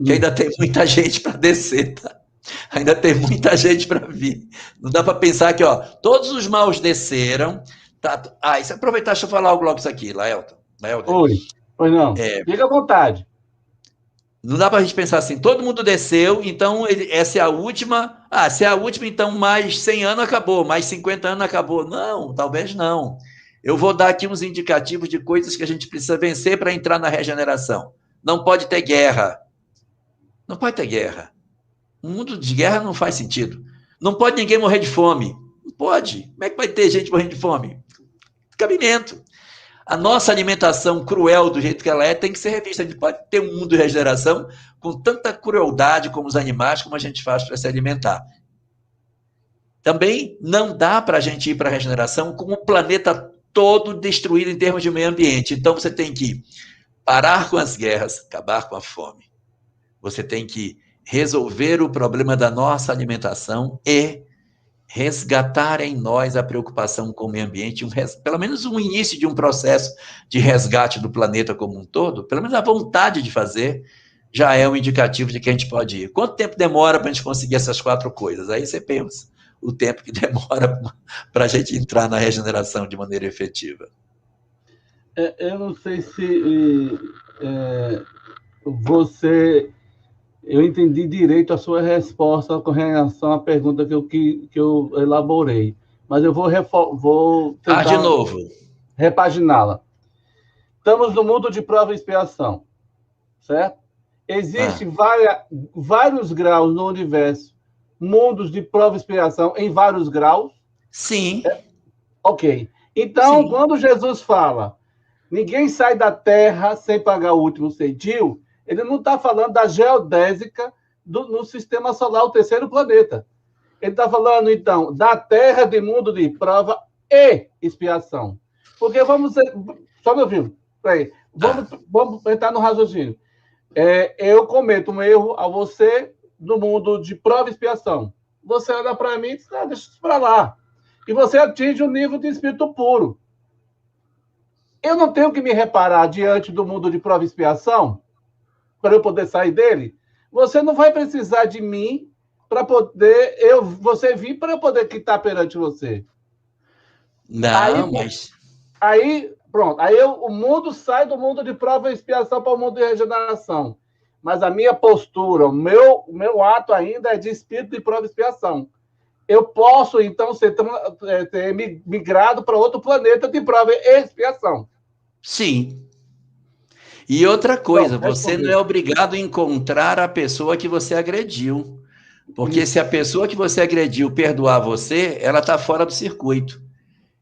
que ainda tem muita gente para descer, tá? Ainda tem muita gente para vir. Não dá para pensar que, todos os maus desceram. Tá? Se aproveitar, deixa eu falar algo logo isso aqui, Laelton. Oi, pois não. Fica à vontade. Não dá para a gente pensar assim, todo mundo desceu, então essa é a última. Se é a última, então mais 100 anos acabou, mais 50 anos acabou. Não, talvez não. Eu vou dar aqui uns indicativos de coisas que a gente precisa vencer para entrar na regeneração. Não pode ter guerra. Não pode ter guerra. Um mundo de guerra não faz sentido. Não pode ninguém morrer de fome. Não pode. Como é que vai ter gente morrendo de fome? Cabimento. A nossa alimentação cruel do jeito que ela tem que ser revista. A gente pode ter um mundo de regeneração com tanta crueldade como os animais, como a gente faz para se alimentar. Também não dá para a gente ir para a regeneração com o planeta todo destruído em termos de meio ambiente. Então você tem que parar com as guerras, acabar com a fome. Você tem que resolver o problema da nossa alimentação e resgatar em nós a preocupação com o meio ambiente, pelo menos um início de um processo de resgate do planeta como um todo, pelo menos a vontade de fazer, já é um indicativo de que a gente pode ir. Quanto tempo demora para a gente conseguir essas 4 coisas? Aí você pensa o tempo que demora para a gente entrar na regeneração de maneira efetiva. Eu não sei se você... Eu entendi direito a sua resposta com relação à pergunta que eu elaborei, mas eu vou tentar de novo. Repaginá-la. Estamos no mundo de prova e expiação, certo? Existem vários graus no universo, mundos de prova e expiação em vários graus? Sim. Ok. Então, Sim. Quando Jesus fala, ninguém sai da Terra sem pagar o último centil, ele não está falando da geodésica no sistema solar, o terceiro planeta. Ele está falando, então, da Terra de mundo de prova e expiação. Porque só me ouvindo. Vamos entrar no raciocínio. Eu cometo um erro a você no mundo de prova e expiação. Você olha para mim e diz, deixa isso para lá. E você atinge um nível de espírito puro. Eu não tenho que me reparar diante do mundo de prova e expiação para eu poder sair dele? Você não vai precisar de mim para poder você vir para eu poder quitar perante você. Não, Aí, pronto. Aí o mundo sai do mundo de prova e expiação para o mundo de regeneração. Mas a minha postura, o meu ato ainda é de espírito de prova e expiação. Eu posso, então, ter migrado para outro planeta de prova e expiação. Sim. E outra coisa, você não é obrigado a encontrar a pessoa que você agrediu. Porque se a pessoa que você agrediu perdoar você, ela está fora do circuito.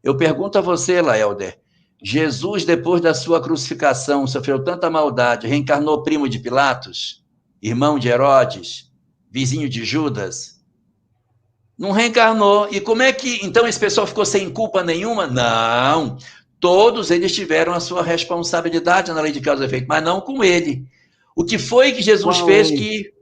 Eu pergunto a você, Laelder, Jesus, depois da sua crucificação, sofreu tanta maldade, reencarnou primo de Pilatos, irmão de Herodes, vizinho de Judas? Não reencarnou. E como é que, então, esse pessoal ficou sem culpa nenhuma? Não. Todos eles tiveram a sua responsabilidade na lei de causa e efeito, mas não com ele. O que foi que Jesus fez que...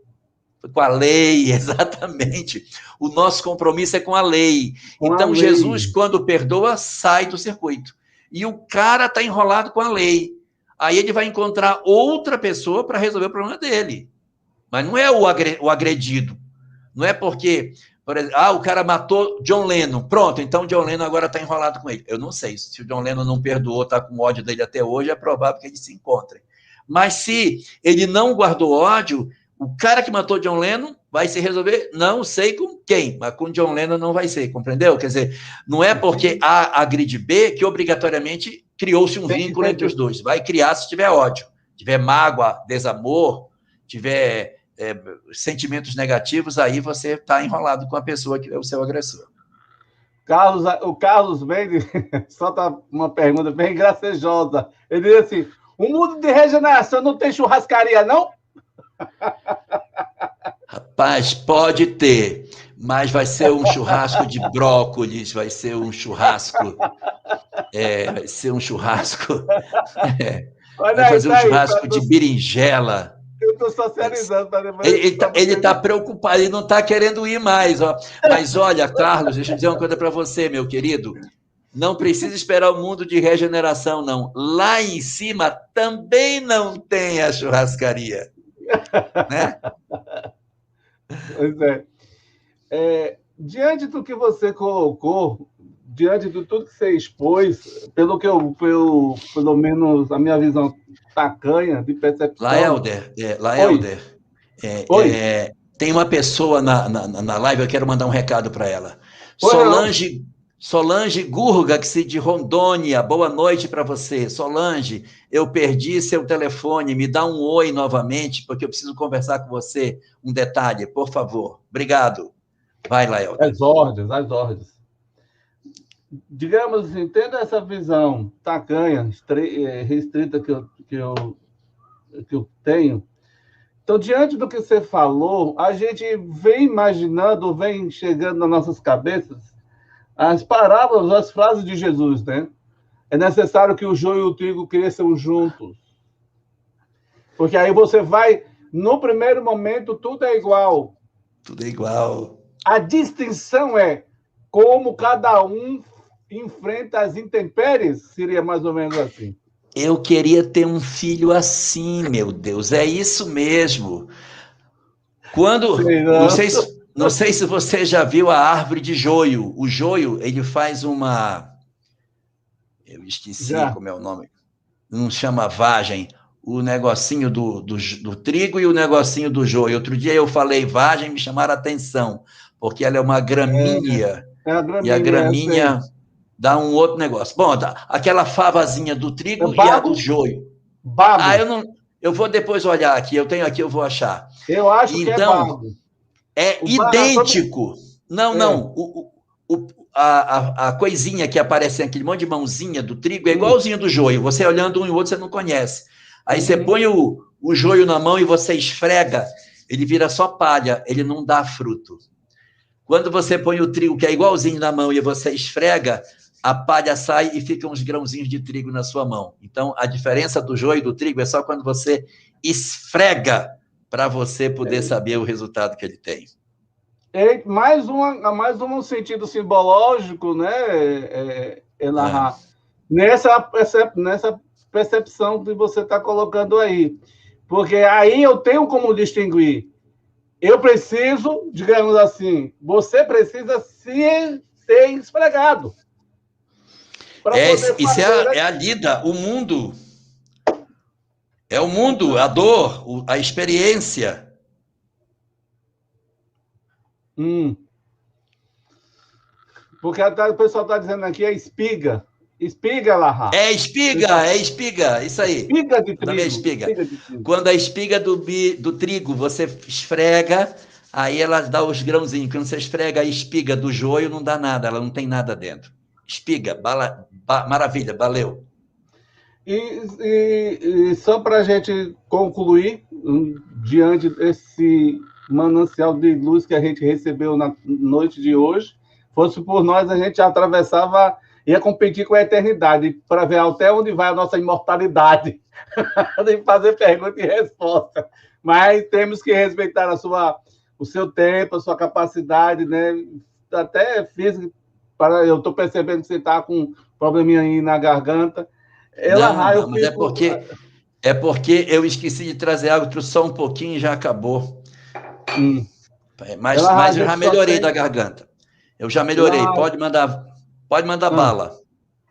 Com a lei, exatamente. O nosso compromisso é com a lei. Então, Jesus, quando perdoa, sai do circuito. E o cara está enrolado com a lei. Aí ele vai encontrar outra pessoa para resolver o problema dele. Mas não é o agredido. Não é porque... Por exemplo, o cara matou John Lennon. Pronto, então John Lennon agora está enrolado com ele. Eu não sei. Se o John Lennon não perdoou, está com ódio dele até hoje, é provável que eles se encontrem. Mas se ele não guardou ódio, o cara que matou John Lennon vai se resolver, não sei com quem, mas com John Lennon não vai ser, compreendeu? Quer dizer, não é porque A agride B que obrigatoriamente criou-se um vínculo entre os dois. Vai criar se tiver ódio, tiver mágoa, desamor, tiver... sentimentos negativos, aí você está enrolado com a pessoa que é o seu agressor. O Carlos Mendes solta uma pergunta bem gracejosa. Ele diz assim, o mundo de regeneração não tem churrascaria, não? Rapaz, pode ter, mas vai ser um churrasco de brócolis, vai ser um churrasco... vai ser um churrasco... vai fazer um churrasco de berinjela. Eu estou socializando para depois... Ele está preocupado, ele não está querendo ir mais. Ó. Mas olha, Carlos, deixa eu dizer uma coisa para você, meu querido. Não precisa esperar o mundo de regeneração, não. Lá em cima também não tem a churrascaria. Né? Pois é. Diante do que você colocou, diante de tudo que você expôs, pelo menos a minha visão tacanha de percepção... Laelder, tem uma pessoa na live, eu quero mandar um recado para ela. Solange Gurgax, de Rondônia, boa noite para você. Solange, eu perdi seu telefone, me dá um oi novamente, porque eu preciso conversar com você. Um detalhe, por favor. Obrigado. Vai, Laelder. As ordens. Digamos assim, tendo essa visão tacanha, restrita que eu tenho, então, diante do que você falou, a gente vem imaginando, vem chegando nas nossas cabeças as parábolas, as frases de Jesus, né? É necessário que o joio e o trigo cresçam juntos. Porque aí você vai No primeiro momento, tudo é igual. Tudo é igual. A distinção é como cada um enfrenta as intempéries, seria mais ou menos assim. Eu queria ter um filho assim, meu Deus, é isso mesmo. Quando, não sei se você já viu a árvore de joio. O joio, ele faz uma, eu esqueci como é o nome, não chama vagem, o negocinho do trigo e o negocinho do joio. Outro dia eu falei vagem, me chamaram a atenção, porque ela é uma gramínea, a gramínea, e a gramínea dá um outro negócio. Bom, aquela favazinha do trigo e a do joio. Bago. Eu vou depois olhar aqui, eu tenho aqui, eu vou achar. Eu acho que é bago. É idêntico. Não. A coisinha que aparece, aquele monte de mãozinha do trigo, é igualzinho do joio. Você olhando um e o outro, você não conhece. Aí você põe o joio na mão e você esfrega, ele vira só palha, ele não dá fruto. Quando você põe o trigo, que é igualzinho na mão, e você esfrega, a palha sai e ficam uns grãozinhos de trigo na sua mão. Então, a diferença do joio e do trigo é só quando você esfrega, para você poder saber o resultado que ele tem. Mais um sentido simbológico, né, Elahá, nessa percepção que você está colocando aí. Porque aí eu tenho como distinguir. Eu preciso, digamos assim, você precisa ser esfregado. Isso é a lida, o mundo. É o mundo, a dor, a experiência. Porque o pessoal está dizendo aqui é espiga. Espiga, Lahá. É espiga, isso aí. Espiga de trigo. Espiga de trigo. Quando a espiga do trigo você esfrega, aí ela dá os grãozinhos. Quando você esfrega a espiga do joio, não dá nada, ela não tem nada dentro. Espiga, maravilha, valeu. E só para a gente concluir, diante desse manancial de luz que a gente recebeu na noite de hoje, fosse por nós, a gente atravessava, ia competir com a eternidade, para ver até onde vai a nossa imortalidade, de fazer pergunta e resposta. Mas temos que respeitar o seu tempo, a sua capacidade, né? Até física. Eu estou percebendo que você está com um probleminha aí na garganta. É porque eu esqueci de trazer água, trouxe só um pouquinho e já acabou. Mas eu já melhorei da garganta. Eu já melhorei. Pode mandar bala.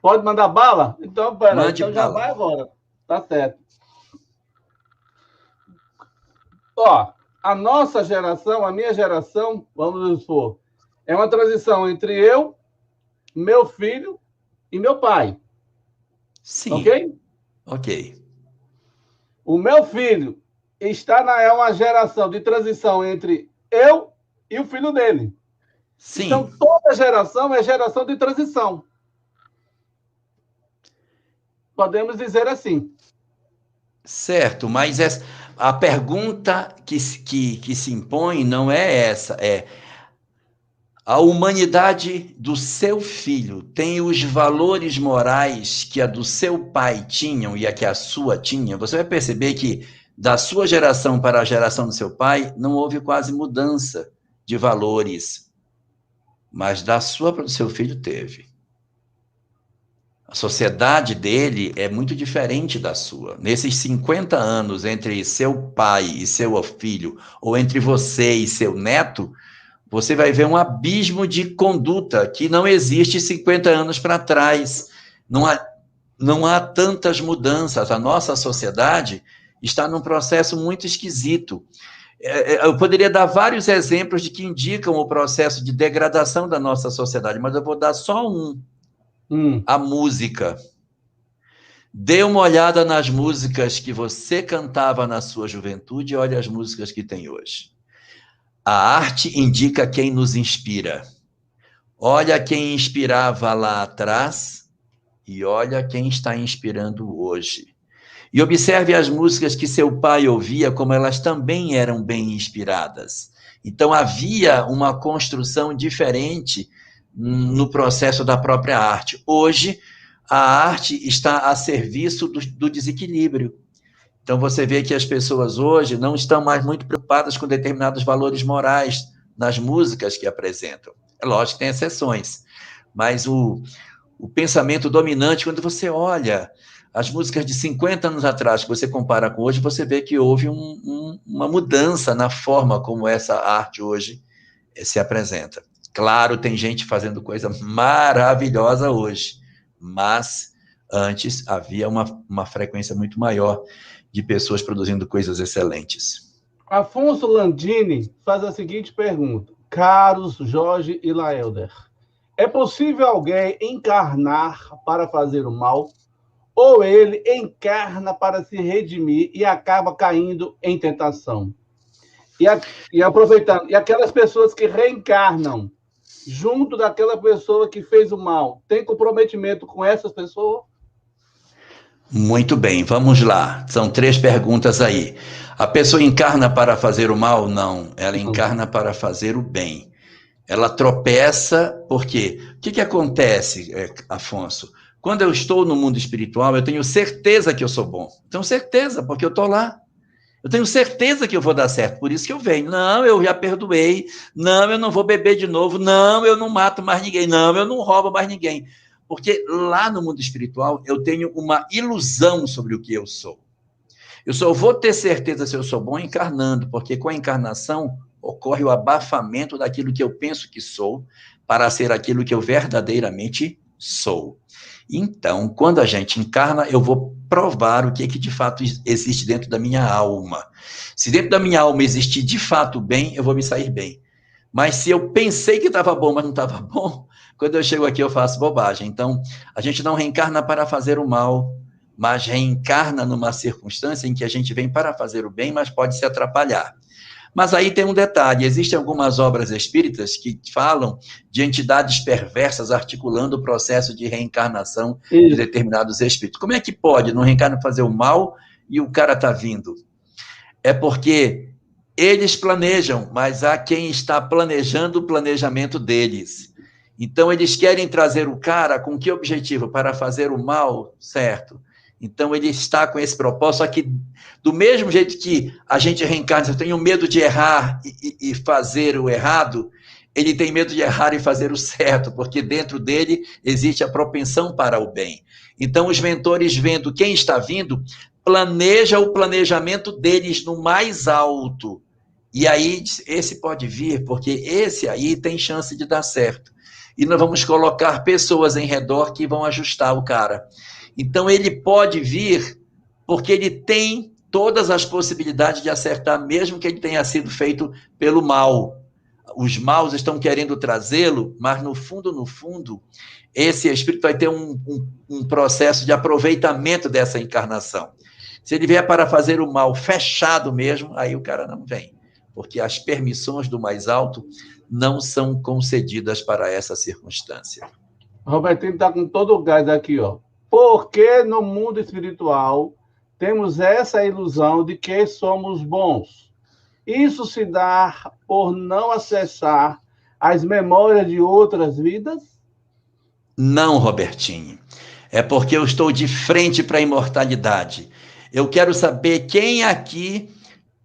Pode mandar bala? Então, peraí. Então já vai agora. Tá certo. Ó, a nossa geração, a minha geração, vamos supor, é uma transição entre eu, meu filho e meu pai. Sim. Ok. O meu filho é uma geração de transição entre eu e o filho dele. Sim. Então, toda geração é geração de transição. Podemos dizer assim. Certo, mas a pergunta que se impõe não é essa, é a humanidade do seu filho tem os valores morais que a do seu pai tinham e a que a sua tinha? Você vai perceber que da sua geração para a geração do seu pai não houve quase mudança de valores, mas da sua para o seu filho teve. A sociedade dele é muito diferente da sua. Nesses 50 anos entre seu pai e seu filho, ou entre você e seu neto, você vai ver um abismo de conduta que não existe 50 anos para trás. Não há tantas mudanças. A nossa sociedade está num processo muito esquisito. Eu poderia dar vários exemplos de que indicam o processo de degradação da nossa sociedade, mas eu vou dar só um. A música. Dê uma olhada nas músicas que você cantava na sua juventude e olhe as músicas que tem hoje. A arte indica quem nos inspira. Olha quem inspirava lá atrás e olha quem está inspirando hoje. E observe as músicas que seu pai ouvia, como elas também eram bem inspiradas. Então, havia uma construção diferente no processo da própria arte. Hoje, a arte está a serviço do desequilíbrio. Então, você vê que as pessoas hoje não estão mais muito preocupadas com determinados valores morais nas músicas que apresentam. É lógico que tem exceções, mas o pensamento dominante, quando você olha as músicas de 50 anos atrás, que você compara com hoje, você vê que houve uma mudança na forma como essa arte hoje se apresenta. Claro, tem gente fazendo coisa maravilhosa hoje, mas antes havia uma frequência muito maior de pessoas produzindo coisas excelentes. Afonso Landini faz a seguinte pergunta. Caros Jorge e Laelder, é possível alguém encarnar para fazer o mal? Ou ele encarna para se redimir e acaba caindo em tentação? E aproveitando, e aquelas pessoas que reencarnam junto daquela pessoa que fez o mal, tem comprometimento com essas pessoas? Muito bem, vamos lá. São 3 perguntas aí. A pessoa encarna para fazer o mal? Não, ela encarna para fazer o bem. Ela tropeça, por quê? O que acontece, Afonso? Quando eu estou no mundo espiritual, eu tenho certeza que eu sou bom. Tenho certeza, porque eu estou lá. Eu tenho certeza que eu vou dar certo, por isso que eu venho. Não, eu já perdoei. Não, eu não vou beber de novo. Não, eu não mato mais ninguém. Não, eu não roubo mais ninguém. Porque lá no mundo espiritual, eu tenho uma ilusão sobre o que eu sou. Eu só vou ter certeza se eu sou bom encarnando, porque com a encarnação ocorre o abafamento daquilo que eu penso que sou para ser aquilo que eu verdadeiramente sou. Então, quando a gente encarna, eu vou provar o que de fato existe dentro da minha alma. Se dentro da minha alma existir de fato bem, eu vou me sair bem. Mas se eu pensei que estava bom, mas não estava bom, quando eu chego aqui eu faço bobagem. Então, a gente não reencarna para fazer o mal, mas reencarna numa circunstância em que a gente vem para fazer o bem, mas pode se atrapalhar. Mas aí tem um detalhe, existem algumas obras espíritas que falam de entidades perversas articulando o processo de reencarnação de determinados espíritos. Como é que pode? Não reencarna fazer o mal e o cara está vindo? É porque eles planejam, mas há quem está planejando o planejamento deles. Então, eles querem trazer o cara com que objetivo? Para fazer o mal, certo? Então, ele está com esse propósito, só que do mesmo jeito que a gente reencarna, eu tenho medo de errar e fazer o errado, ele tem medo de errar e fazer o certo, porque dentro dele existe a propensão para o bem. Então, os mentores, vendo quem está vindo, planeja o planejamento deles no mais alto. E aí, esse pode vir, porque esse aí tem chance de dar certo. E nós vamos colocar pessoas em redor que vão ajustar o cara. Então, ele pode vir porque ele tem todas as possibilidades de acertar, mesmo que ele tenha sido feito pelo mal. Os maus estão querendo trazê-lo, mas no fundo, esse espírito vai ter um processo de aproveitamento dessa encarnação. Se ele vier para fazer o mal fechado mesmo, aí o cara não vem, porque as permissões do mais alto não são concedidas para essa circunstância. Robertinho está com todo o gás aqui, ó. Porque no mundo espiritual temos essa ilusão de que somos bons. Isso se dá por não acessar as memórias de outras vidas? Não, Robertinho. É porque eu estou de frente para a imortalidade. Eu quero saber quem aqui,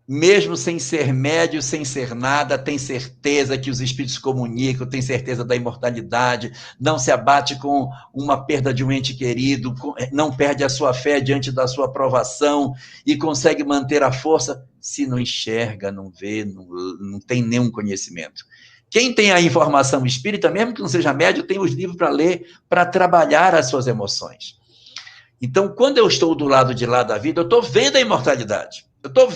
mesmo sem ser médio, sem ser nada, tem certeza que os espíritos comunicam, tem certeza da imortalidade, não se abate com uma perda de um ente querido, não perde a sua fé diante da sua provação e consegue manter a força, se não enxerga, não vê, não tem nenhum conhecimento. Quem tem a informação espírita, mesmo que não seja médio, tem os livros para ler, para trabalhar as suas emoções. Então, quando eu estou do lado de lá da vida, eu estou vendo a imortalidade. Eu estou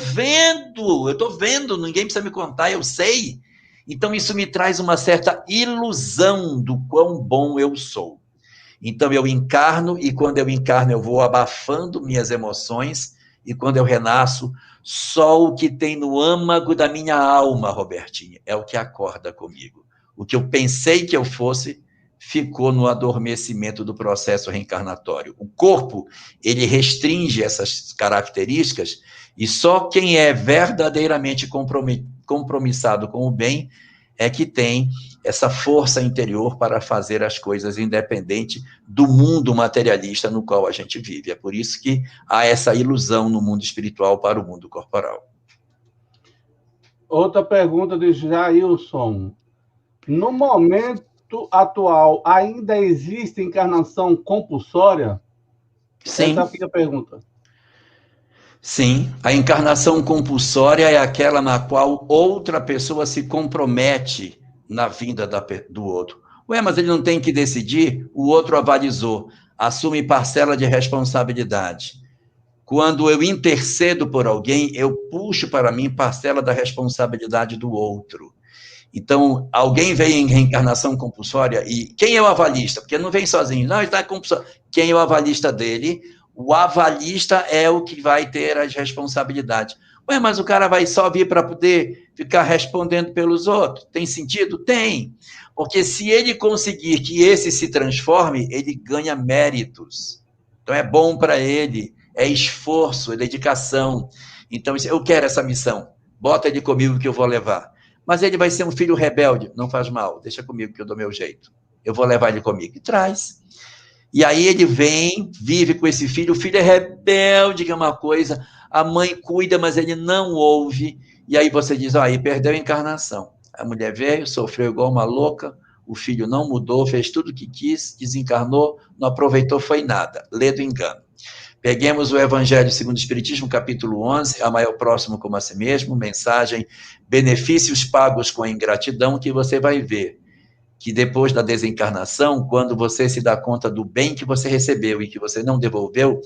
vendo, ninguém precisa me contar, eu sei. Então, isso me traz uma certa ilusão do quão bom eu sou. Então, eu encarno, e quando eu encarno, eu vou abafando minhas emoções, e quando eu renasço, só o que tem no âmago da minha alma, Robertinho, é o que acorda comigo. O que eu pensei que eu fosse, ficou no adormecimento do processo reencarnatório. O corpo, ele restringe essas características, e só quem é verdadeiramente compromissado com o bem é que tem essa força interior para fazer as coisas independente do mundo materialista no qual a gente vive. É por isso que há essa ilusão no mundo espiritual para o mundo corporal. Outra pergunta de Jailson. No momento atual, ainda existe encarnação compulsória? Sim. Essa fica a pergunta. Sim, a encarnação compulsória é aquela na qual outra pessoa se compromete na vinda do outro. Ué, mas ele não tem que decidir? O outro avalizou, assume parcela de responsabilidade. Quando eu intercedo por alguém, eu puxo para mim parcela da responsabilidade do outro. Então, alguém vem em reencarnação compulsória e quem é o avalista? Porque não vem sozinho, não, está compulsório. Quem é o avalista dele? O avalista é o que vai ter as responsabilidades. Ué, mas o cara vai só vir para poder ficar respondendo pelos outros? Tem sentido? Tem. Porque se ele conseguir que esse se transforme, ele ganha méritos. Então, é bom para ele, é esforço, é dedicação. Então, eu quero essa missão. Bota ele comigo que eu vou levar. Mas ele vai ser um filho rebelde. Não faz mal, deixa comigo que eu dou meu jeito. Eu vou levar ele comigo. E traz. E aí ele vem, vive com esse filho. O filho é rebelde, que é uma coisa. A mãe cuida, mas ele não ouve. E aí você diz, aí perdeu a encarnação. A mulher veio, sofreu igual uma louca. O filho não mudou, fez tudo o que quis, desencarnou, não aproveitou, foi nada. Lê do engano. Peguemos o Evangelho segundo o Espiritismo, capítulo 11, amai ao próximo como a si mesmo, mensagem, benefícios pagos com a ingratidão, que você vai ver que depois da desencarnação, quando você se dá conta do bem que você recebeu e que você não devolveu,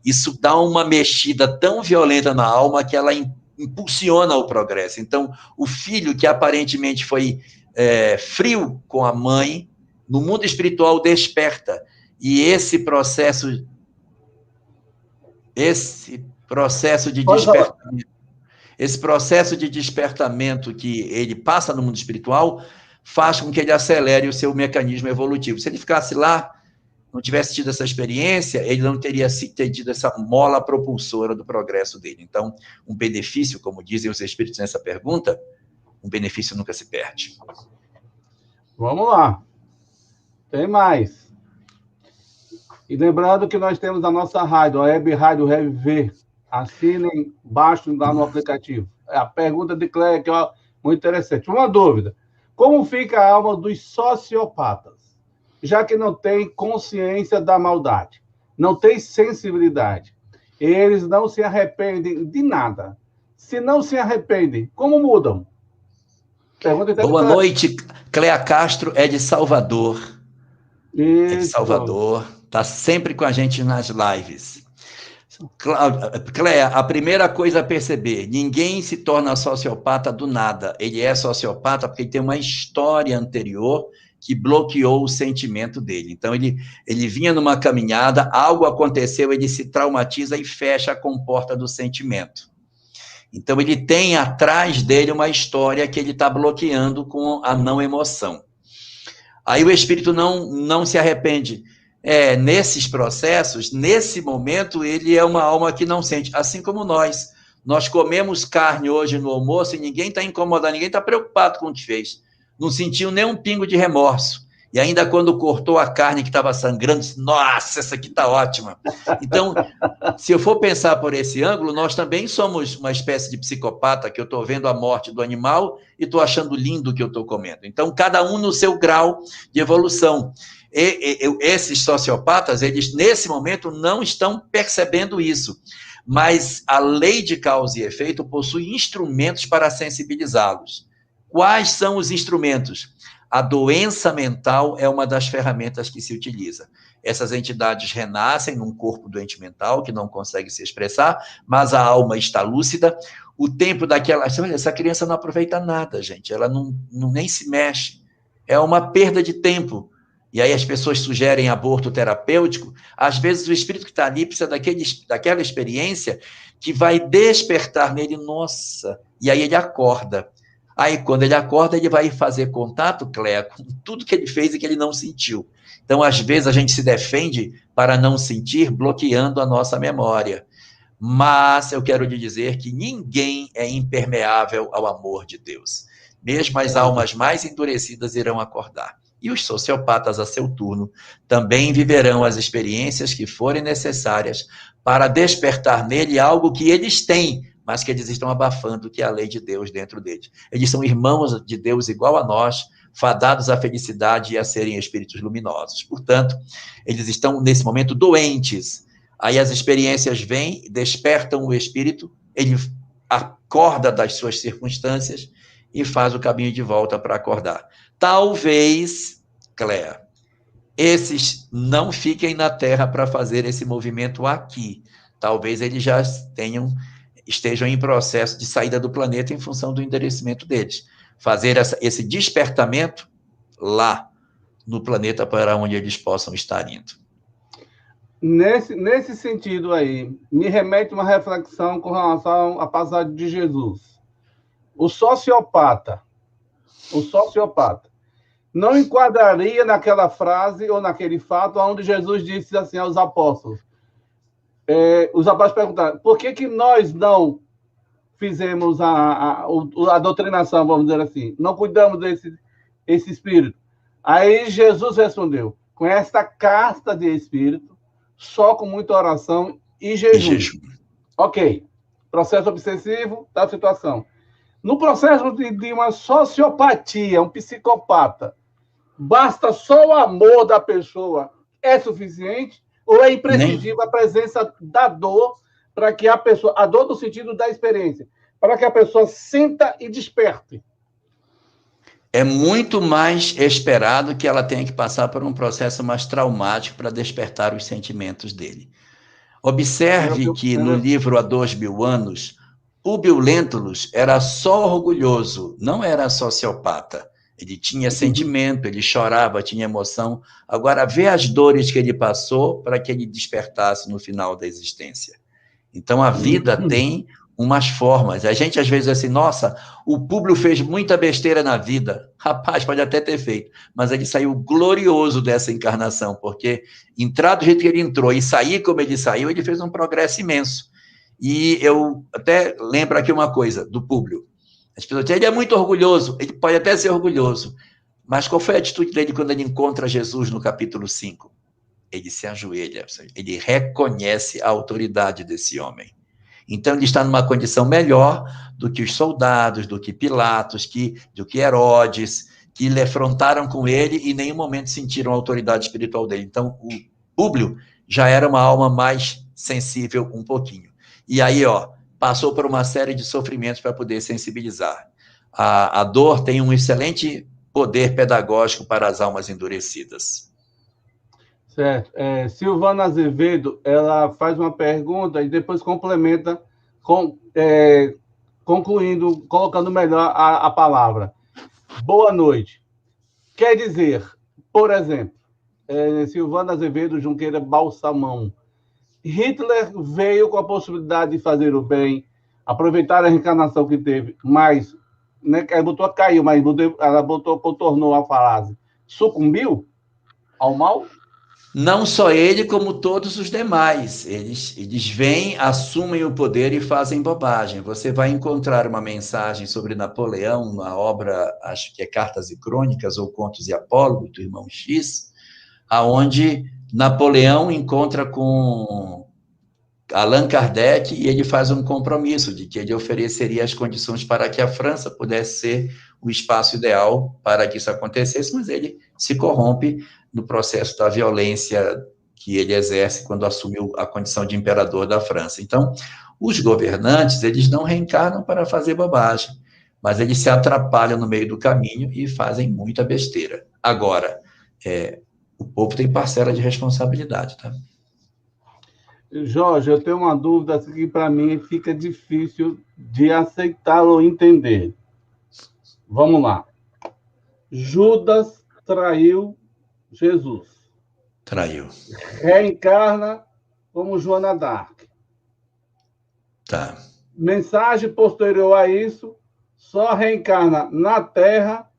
isso dá uma mexida tão violenta na alma que ela impulsiona o progresso. Então, o filho que aparentemente foi frio com a mãe, no mundo espiritual desperta, e esse processo de despertamento que ele passa no mundo espiritual faz com que ele acelere o seu mecanismo evolutivo. Se ele ficasse lá, não tivesse tido essa experiência, ele não teria tido essa mola propulsora do progresso dele. Então, um benefício, como dizem os espíritos nessa pergunta, um benefício nunca se perde. Vamos lá. Tem mais. E lembrando que nós temos a nossa rádio, a Web Rádio RevV. Assinem, baixem lá no aplicativo. A pergunta de Cléia, que é muito interessante. Uma dúvida. Como fica a alma dos sociopatas? Já que não tem consciência da maldade, não tem sensibilidade. Eles não se arrependem de nada. Se não se arrependem, como mudam? Boa noite, Cléia Castro é de Salvador. Isso. É de Salvador. Está sempre com a gente nas lives. Cléia, a primeira coisa a perceber, ninguém se torna sociopata do nada. Ele é sociopata porque ele tem uma história anterior que bloqueou o sentimento dele. Então, ele vinha numa caminhada, algo aconteceu, ele se traumatiza e fecha a comporta do sentimento. Então, ele tem atrás dele uma história que ele está bloqueando com a não emoção. Aí o espírito não se arrepende. Nesses processos, nesse momento, ele é uma alma que não sente, assim como nós. Nós comemos carne hoje no almoço e ninguém está incomodado, ninguém está preocupado com o que fez. Não sentiu nem um pingo de remorso. E ainda quando cortou a carne que estava sangrando, disse, nossa, essa aqui está ótima. Então, se eu for pensar por esse ângulo, nós também somos uma espécie de psicopata, que eu estou vendo a morte do animal e estou achando lindo o que eu estou comendo. Então, cada um no seu grau de evolução. Esses sociopatas, eles nesse momento não estão percebendo isso, mas a lei de causa e efeito possui instrumentos para sensibilizá-los. Quais são os instrumentos? A doença mental é uma das ferramentas que se utiliza. Essas entidades renascem num corpo doente mental que não consegue se expressar, mas a alma está lúcida. O tempo daquela... Olha, essa criança não aproveita nada, gente. Ela nem se mexe. É uma perda de tempo. E aí as pessoas sugerem aborto terapêutico. Às vezes o espírito que está ali precisa daquela experiência que vai despertar nele, nossa, e aí ele acorda. Aí quando ele acorda, ele vai fazer contato, Cléia, com tudo que ele fez e que ele não sentiu. Então, às vezes, a gente se defende para não sentir, bloqueando a nossa memória. Mas eu quero lhe dizer que ninguém é impermeável ao amor de Deus. Mesmo as almas mais endurecidas irão acordar. E os sociopatas, a seu turno, também viverão as experiências que forem necessárias para despertar nele algo que eles têm, mas que eles estão abafando, que é a lei de Deus dentro deles. Eles são irmãos de Deus igual a nós, fadados à felicidade e a serem espíritos luminosos. Portanto, eles estão, nesse momento, doentes. Aí as experiências vêm, despertam o espírito, ele acorda das suas circunstâncias e faz o caminho de volta para acordar. Talvez, Cléa, esses não fiquem na Terra para fazer esse movimento aqui. Talvez eles já estejam em processo de saída do planeta em função do endereçamento deles. Fazer esse despertamento lá no planeta para onde eles possam estar indo. Nesse sentido aí, me remete uma reflexão com relação à passagem de Jesus. O sociopata não enquadraria naquela frase ou naquele fato onde Jesus disse assim aos apóstolos. Os apóstolos perguntaram, por que nós não fizemos a doutrinação, vamos dizer assim, não cuidamos desse espírito? Aí Jesus respondeu, com esta casta de espírito, só com muita oração e jejum. Ok, processo obsessivo da situação. No processo de uma sociopatia, um psicopata, basta só o amor da pessoa, é suficiente? Ou é imprescindível a presença da dor para que a pessoa, a dor no sentido da experiência, para que a pessoa sinta e desperte? É muito mais esperado que ela tenha que passar por um processo mais traumático para despertar os sentimentos dele. Observe que no livro Há 2000 anos, Públio Lentulus era só orgulhoso, não era sociopata. Ele tinha sentimento, ele chorava, tinha emoção. Agora, vê as dores que ele passou para que ele despertasse no final da existência. Então, a vida tem umas formas. A gente, às vezes, é assim, nossa, o Públio fez muita besteira na vida. Rapaz, pode até ter feito, mas ele saiu glorioso dessa encarnação, porque entrar do jeito que ele entrou e sair como ele saiu, ele fez um progresso imenso. E eu até lembro aqui uma coisa do Públio. As pessoas dizem, ele é muito orgulhoso, ele pode até ser orgulhoso, mas qual foi a atitude dele quando ele encontra Jesus no capítulo 5? Ele se ajoelha, ele reconhece a autoridade desse homem. Então, ele está numa condição melhor do que os soldados, do que Pilatos, do que Herodes, que lhe afrontaram com ele e em nenhum momento sentiram a autoridade espiritual dele. Então, o Públio já era uma alma mais sensível um pouquinho. E aí, passou por uma série de sofrimentos para poder sensibilizar. A dor tem um excelente poder pedagógico para as almas endurecidas. Certo. Silvana Azevedo, ela faz uma pergunta e depois complementa, concluindo, colocando melhor a palavra. Boa noite. Quer dizer, por exemplo, Silvana Azevedo Junqueira Balsamão, Hitler veio com a possibilidade de fazer o bem, aproveitar a reencarnação que teve, mas, né, ela botou caiu, mas ela contornou a frase. Sucumbiu ao mal? Não só ele, como todos os demais. Eles vêm, assumem o poder e fazem bobagem. Você vai encontrar uma mensagem sobre Napoleão na obra, acho que é Cartas e Crônicas ou Contos e Apólogos, do irmão X, aonde Napoleão encontra com Allan Kardec e ele faz um compromisso de que ele ofereceria as condições para que a França pudesse ser o espaço ideal para que isso acontecesse, mas ele se corrompe no processo da violência que ele exerce quando assumiu a condição de imperador da França. Então, os governantes, eles não reencarnam para fazer bobagem, mas eles se atrapalham no meio do caminho e fazem muita besteira. Agora, o povo tem parcela de responsabilidade, tá? Jorge, eu tenho uma dúvida que para mim fica difícil de aceitar ou entender. Vamos lá. Judas traiu Jesus. Traiu. Reencarna como Joana d'Arc. Tá. Mensagem posterior a isso, só reencarna na Terra,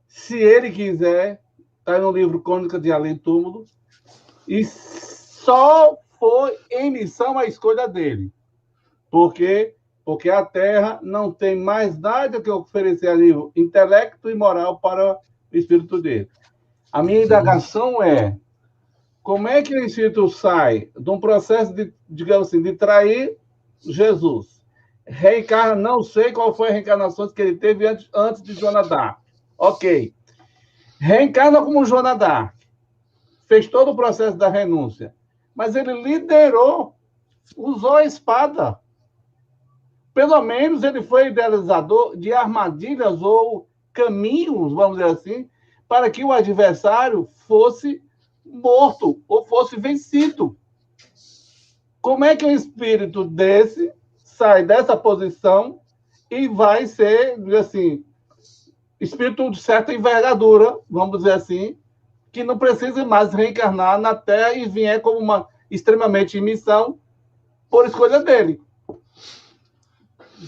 se ele quiser, está no livro Crônica de Além Túmulo, e só foi em missão a escolha dele, porque porque a Terra não tem mais nada que oferecer a nível intelecto e moral para o espírito dele. A minha indagação é, como é que o espírito sai de um processo de, digamos assim, de trair Jesus? Reencarna, não sei qual foi a reencarnação que ele teve antes de Joana d'Arc. Ok. Reencarna como Joana d'Arc. Fez todo o processo da renúncia. Mas ele liderou, usou a espada. Pelo menos ele foi idealizador de armadilhas ou caminhos, vamos dizer assim, para que o adversário fosse morto ou fosse vencido. Como é que um espírito desse sai dessa posição e vai ser, assim, espírito de certa envergadura, vamos dizer assim, que não precisa mais reencarnar na Terra e vier como uma extremamente em missão por escolha dele?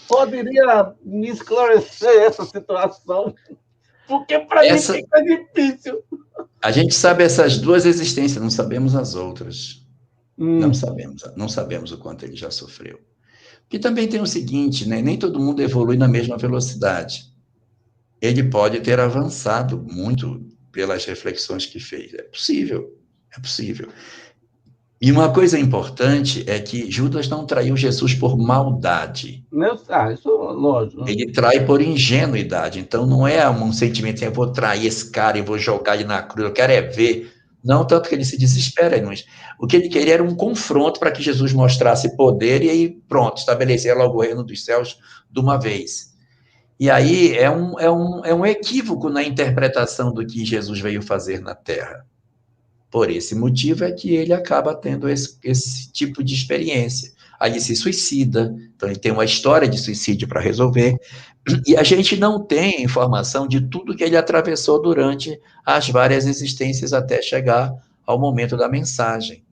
Poderia me esclarecer essa situação? Porque para mim fica difícil. A gente sabe essas duas existências, não sabemos as outras. Não sabemos o quanto ele já sofreu. E também tem o seguinte, né? Nem todo mundo evolui na mesma velocidade. Ele pode ter avançado muito pelas reflexões que fez. É possível. E uma coisa importante é que Judas não traiu Jesus por maldade. Isso é lógico. Ele trai por ingenuidade. Então, não é um sentimento assim, eu vou trair esse cara e vou jogar ele na cruz, eu quero é ver. Não, tanto que ele se desespera. O que ele queria era um confronto para que Jesus mostrasse poder e aí, pronto, estabelecer logo o reino dos céus de uma vez. E aí é um equívoco na interpretação do que Jesus veio fazer na Terra. Por esse motivo é que ele acaba tendo esse tipo de experiência. Aí ele se suicida, então ele tem uma história de suicídio para resolver, e a gente não tem informação de tudo que ele atravessou durante as várias existências até chegar ao momento da mensagem.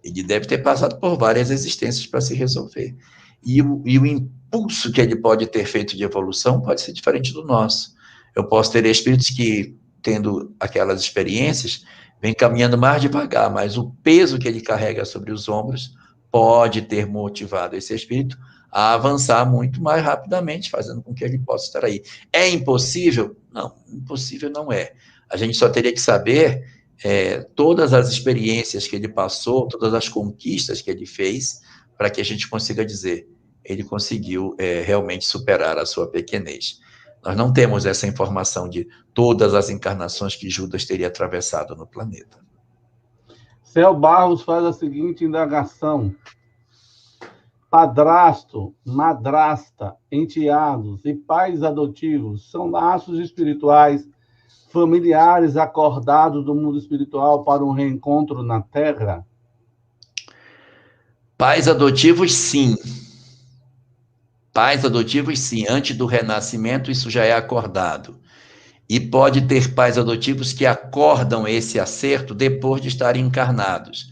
Ele deve ter passado por várias existências para se resolver. E o impulso que ele pode ter feito de evolução pode ser diferente do nosso. Eu posso ter espíritos que, tendo aquelas experiências, vem caminhando mais devagar, mas o peso que ele carrega sobre os ombros pode ter motivado esse espírito a avançar muito mais rapidamente, fazendo com que ele possa estar aí. É impossível? Não, impossível não é. A gente só teria que saber todas as experiências que ele passou, todas as conquistas que ele fez, para que a gente consiga dizer, ele conseguiu realmente superar a sua pequenez. Nós não temos essa informação de todas as encarnações que Judas teria atravessado no planeta. Céu Barros faz a seguinte indagação. Padrasto, madrasta, enteados e pais adotivos são laços espirituais familiares acordados do mundo espiritual para um reencontro na Terra? Pais adotivos, sim. Pais adotivos, sim. Antes do renascimento, isso já é acordado. E pode ter pais adotivos que acordam esse acerto depois de estarem encarnados.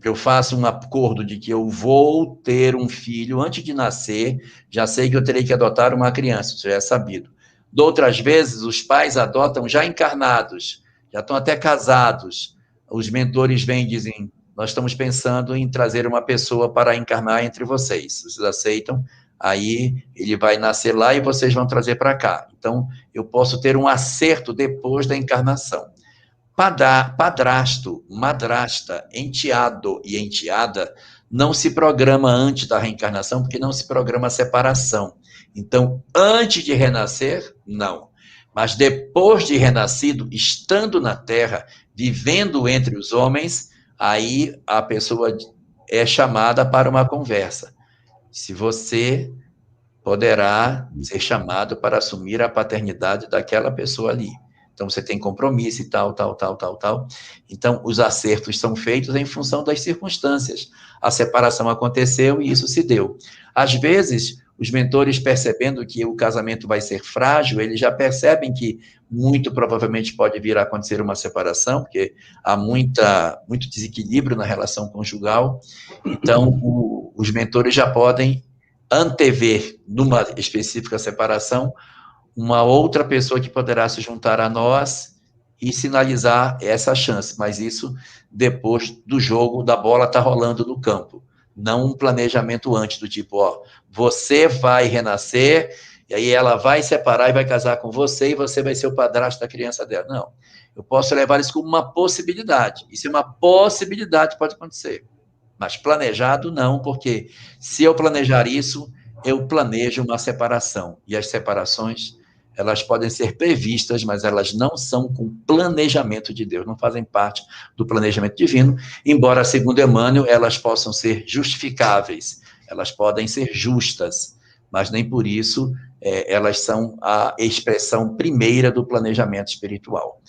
Eu faço um acordo de que eu vou ter um filho antes de nascer, já sei que eu terei que adotar uma criança, isso já é sabido. De outras vezes, os pais adotam já encarnados, já estão até casados. Os mentores vêm e dizem, nós estamos pensando em trazer uma pessoa para encarnar entre vocês. Vocês aceitam? Aí ele vai nascer lá e vocês vão trazer para cá. Então, eu posso ter um acerto depois da encarnação. Padrasto, madrasta, enteado e enteada não se programa antes da reencarnação, porque não se programa a separação. Então, antes de renascer, não. Mas depois de renascido, estando na Terra, vivendo entre os homens, aí a pessoa é chamada para uma conversa. Se você poderá ser chamado para assumir a paternidade daquela pessoa ali. Então, você tem compromisso e tal. Então, os acertos são feitos em função das circunstâncias. A separação aconteceu e isso se deu. Às vezes, os mentores, percebendo que o casamento vai ser frágil, eles já percebem que muito provavelmente pode vir a acontecer uma separação, porque há muito desequilíbrio na relação conjugal. Então, os mentores já podem antever, numa específica separação, uma outra pessoa que poderá se juntar a nós e sinalizar essa chance, mas isso depois do jogo, da bola tá rolando no campo. Não um planejamento antes, do tipo, ó, você vai renascer, e aí ela vai separar e vai casar com você, e você vai ser o padrasto da criança dela. Não. Eu posso levar isso como uma possibilidade. Isso é uma possibilidade, pode acontecer. Mas planejado, não, porque se eu planejar isso, eu planejo uma separação. E as separações, elas podem ser previstas, mas elas não são com planejamento de Deus, não fazem parte do planejamento divino, embora, segundo Emmanuel, elas possam ser justificáveis, elas podem ser justas, mas nem por isso elas são a expressão primeira do planejamento espiritual.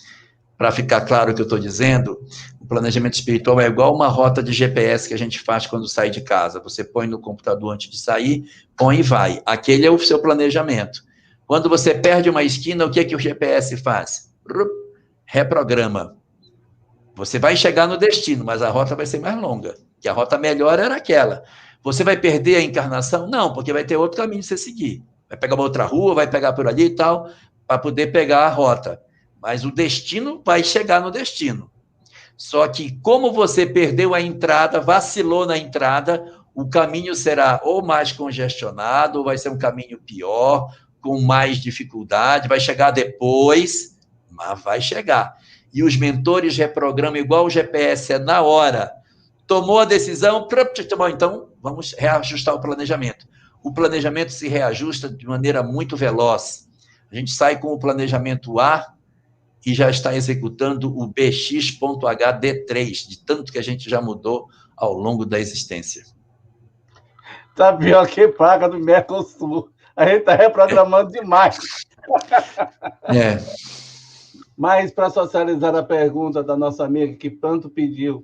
Para ficar claro o que eu estou dizendo, o planejamento espiritual é igual uma rota de GPS que a gente faz quando sai de casa. Você põe no computador antes de sair, põe e vai. Aquele é o seu planejamento. Quando você perde uma esquina, o que o GPS faz? Reprograma. Você vai chegar no destino, mas a rota vai ser mais longa, que a rota melhor era aquela. Você vai perder a encarnação? Não, porque vai ter outro caminho de você seguir. Vai pegar uma outra rua, vai pegar por ali e tal, para poder pegar a rota. Mas o destino vai chegar no destino. Só que, como você perdeu a entrada, vacilou na entrada, o caminho será ou mais congestionado, ou vai ser um caminho pior, com mais dificuldade, vai chegar depois, mas vai chegar. E os mentores reprogramam igual o GPS, é na hora. Tomou a decisão, então vamos reajustar o planejamento. O planejamento se reajusta de maneira muito veloz. A gente sai com o planejamento A, e já está executando o BX.HD3, de tanto que a gente já mudou ao longo da existência. Tá pior que praga do Mercosul. A gente está reprogramando demais. Mas, para socializar a pergunta da nossa amiga, que tanto pediu,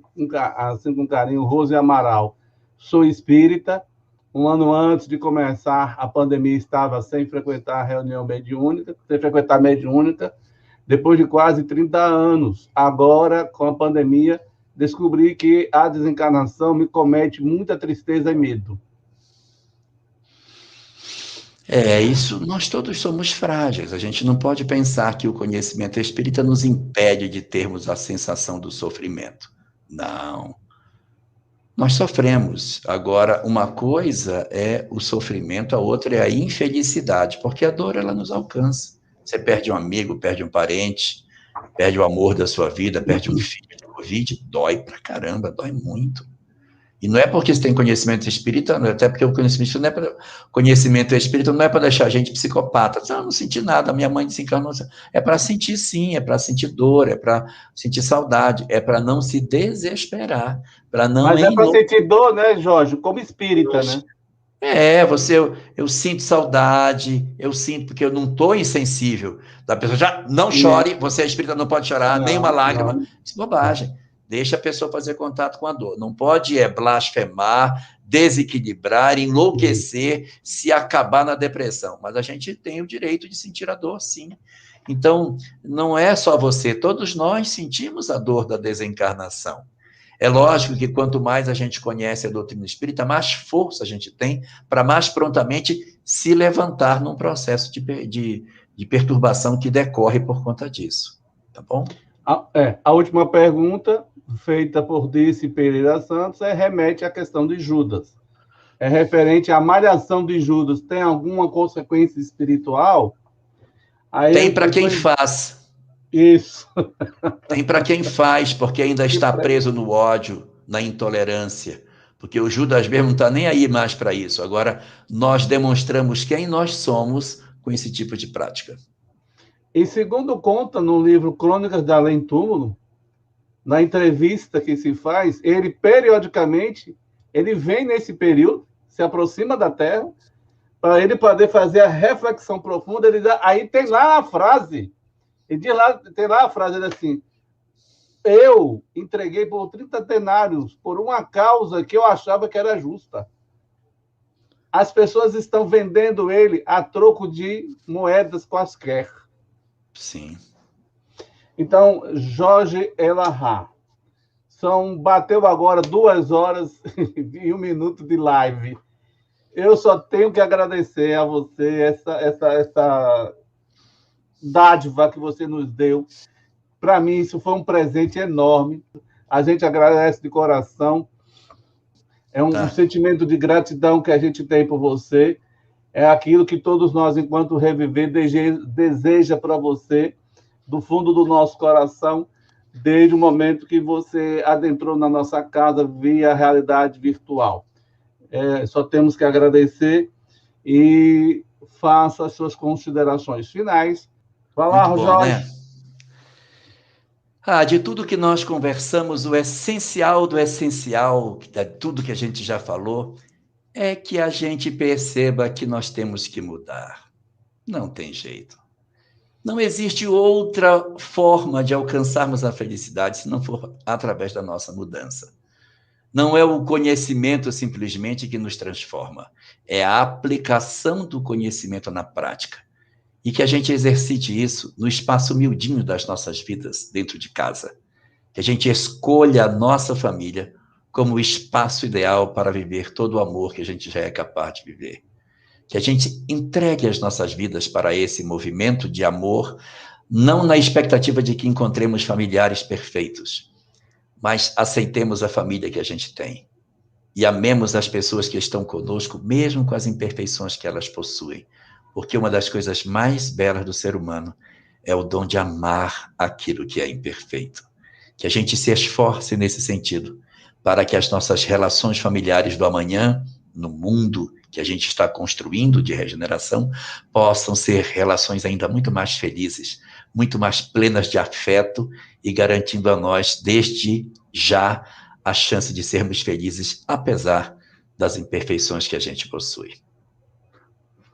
assim com carinho, Rose Amaral, sou espírita. Um ano antes de começar a pandemia, estava sem frequentar a reunião mediúnica, sem frequentar a mediúnica. Depois de quase 30 anos, agora, com a pandemia, descobri que a desencarnação me comete muita tristeza e medo. Isso, nós todos somos frágeis. A gente não pode pensar que o conhecimento espírita nos impede de termos a sensação do sofrimento. Não. Nós sofremos. Agora, uma coisa é o sofrimento, a outra é a infelicidade, porque a dor, ela nos alcança. Você perde um amigo, perde um parente, perde o amor da sua vida, perde um filho de Covid, dói pra caramba, dói muito. E não é porque você tem conhecimento espírita, até porque o conhecimento espírita não é para deixar a gente psicopata. Não senti nada, minha mãe desencarnou. É para sentir sim, é para sentir dor, é para sentir saudade, é para não se desesperar, para não... Mas é para sentir dor, né, Jorge? Como espírita, né? Eu sinto saudade, eu sinto, porque eu não estou insensível. Da pessoa já, não chore, você é espírita, não pode chorar, nem uma lágrima. Isso é bobagem. Deixa a pessoa fazer contato com a dor. Não pode blasfemar, desequilibrar, enlouquecer, se acabar na depressão. Mas a gente tem o direito de sentir a dor, sim. Então, não é só você, todos nós sentimos a dor da desencarnação. É lógico que quanto mais a gente conhece a doutrina espírita, mais força a gente tem para mais prontamente se levantar num processo de perturbação que decorre por conta disso. Tá bom? A última pergunta, feita por Dice Pereira Santos, remete à questão de Judas. É referente à malhação de Judas. Tem alguma consequência espiritual? Tem para quem faz. Isso. Tem para quem faz, porque ainda está preso no ódio, na intolerância. Porque o Judas mesmo não está nem aí mais para isso. Agora, nós demonstramos quem nós somos com esse tipo de prática. E segundo conta no livro Crônicas da Além Túmulo, na entrevista que se faz, ele periodicamente, ele vem nesse período, se aproxima da Terra, para ele poder fazer a reflexão profunda. Aí tem lá a frase, tem lá a frase assim: eu entreguei por 30 denários por uma causa que eu achava que era justa. As pessoas estão vendendo ele a troco de moedas quaisquer. Sim. Então, Jorge Elahá, bateu agora 2 horas e 1 minuto de live. Eu só tenho que agradecer a você essa dádiva que você nos deu. Para mim, isso foi um presente enorme. A gente agradece de coração. É um Tá. sentimento de gratidão que a gente tem por você. É aquilo que todos nós, enquanto Reviver, deseja para você, do fundo do nosso coração, desde o momento que você adentrou na nossa casa via realidade virtual. Só temos que agradecer e faça as suas considerações finais. Vai Muito lá, bom, né? Jorge. De tudo que nós conversamos, o essencial do essencial, de tudo que a gente já falou, é que a gente perceba que nós temos que mudar. Não tem jeito. Não existe outra forma de alcançarmos a felicidade se não for através da nossa mudança. Não é o conhecimento simplesmente que nos transforma, é a aplicação do conhecimento na prática. E que a gente exercite isso no espaço miudinho das nossas vidas, dentro de casa. Que a gente escolha a nossa família como o espaço ideal para viver todo o amor que a gente já é capaz de viver. Que a gente entregue as nossas vidas para esse movimento de amor, não na expectativa de que encontremos familiares perfeitos, mas aceitemos a família que a gente tem. E amemos as pessoas que estão conosco, mesmo com as imperfeições que elas possuem. Porque uma das coisas mais belas do ser humano é o dom de amar aquilo que é imperfeito. Que a gente se esforce nesse sentido, para que as nossas relações familiares do amanhã, no mundo que a gente está construindo de regeneração, possam ser relações ainda muito mais felizes, muito mais plenas de afeto e garantindo a nós, desde já, a chance de sermos felizes, apesar das imperfeições que a gente possui.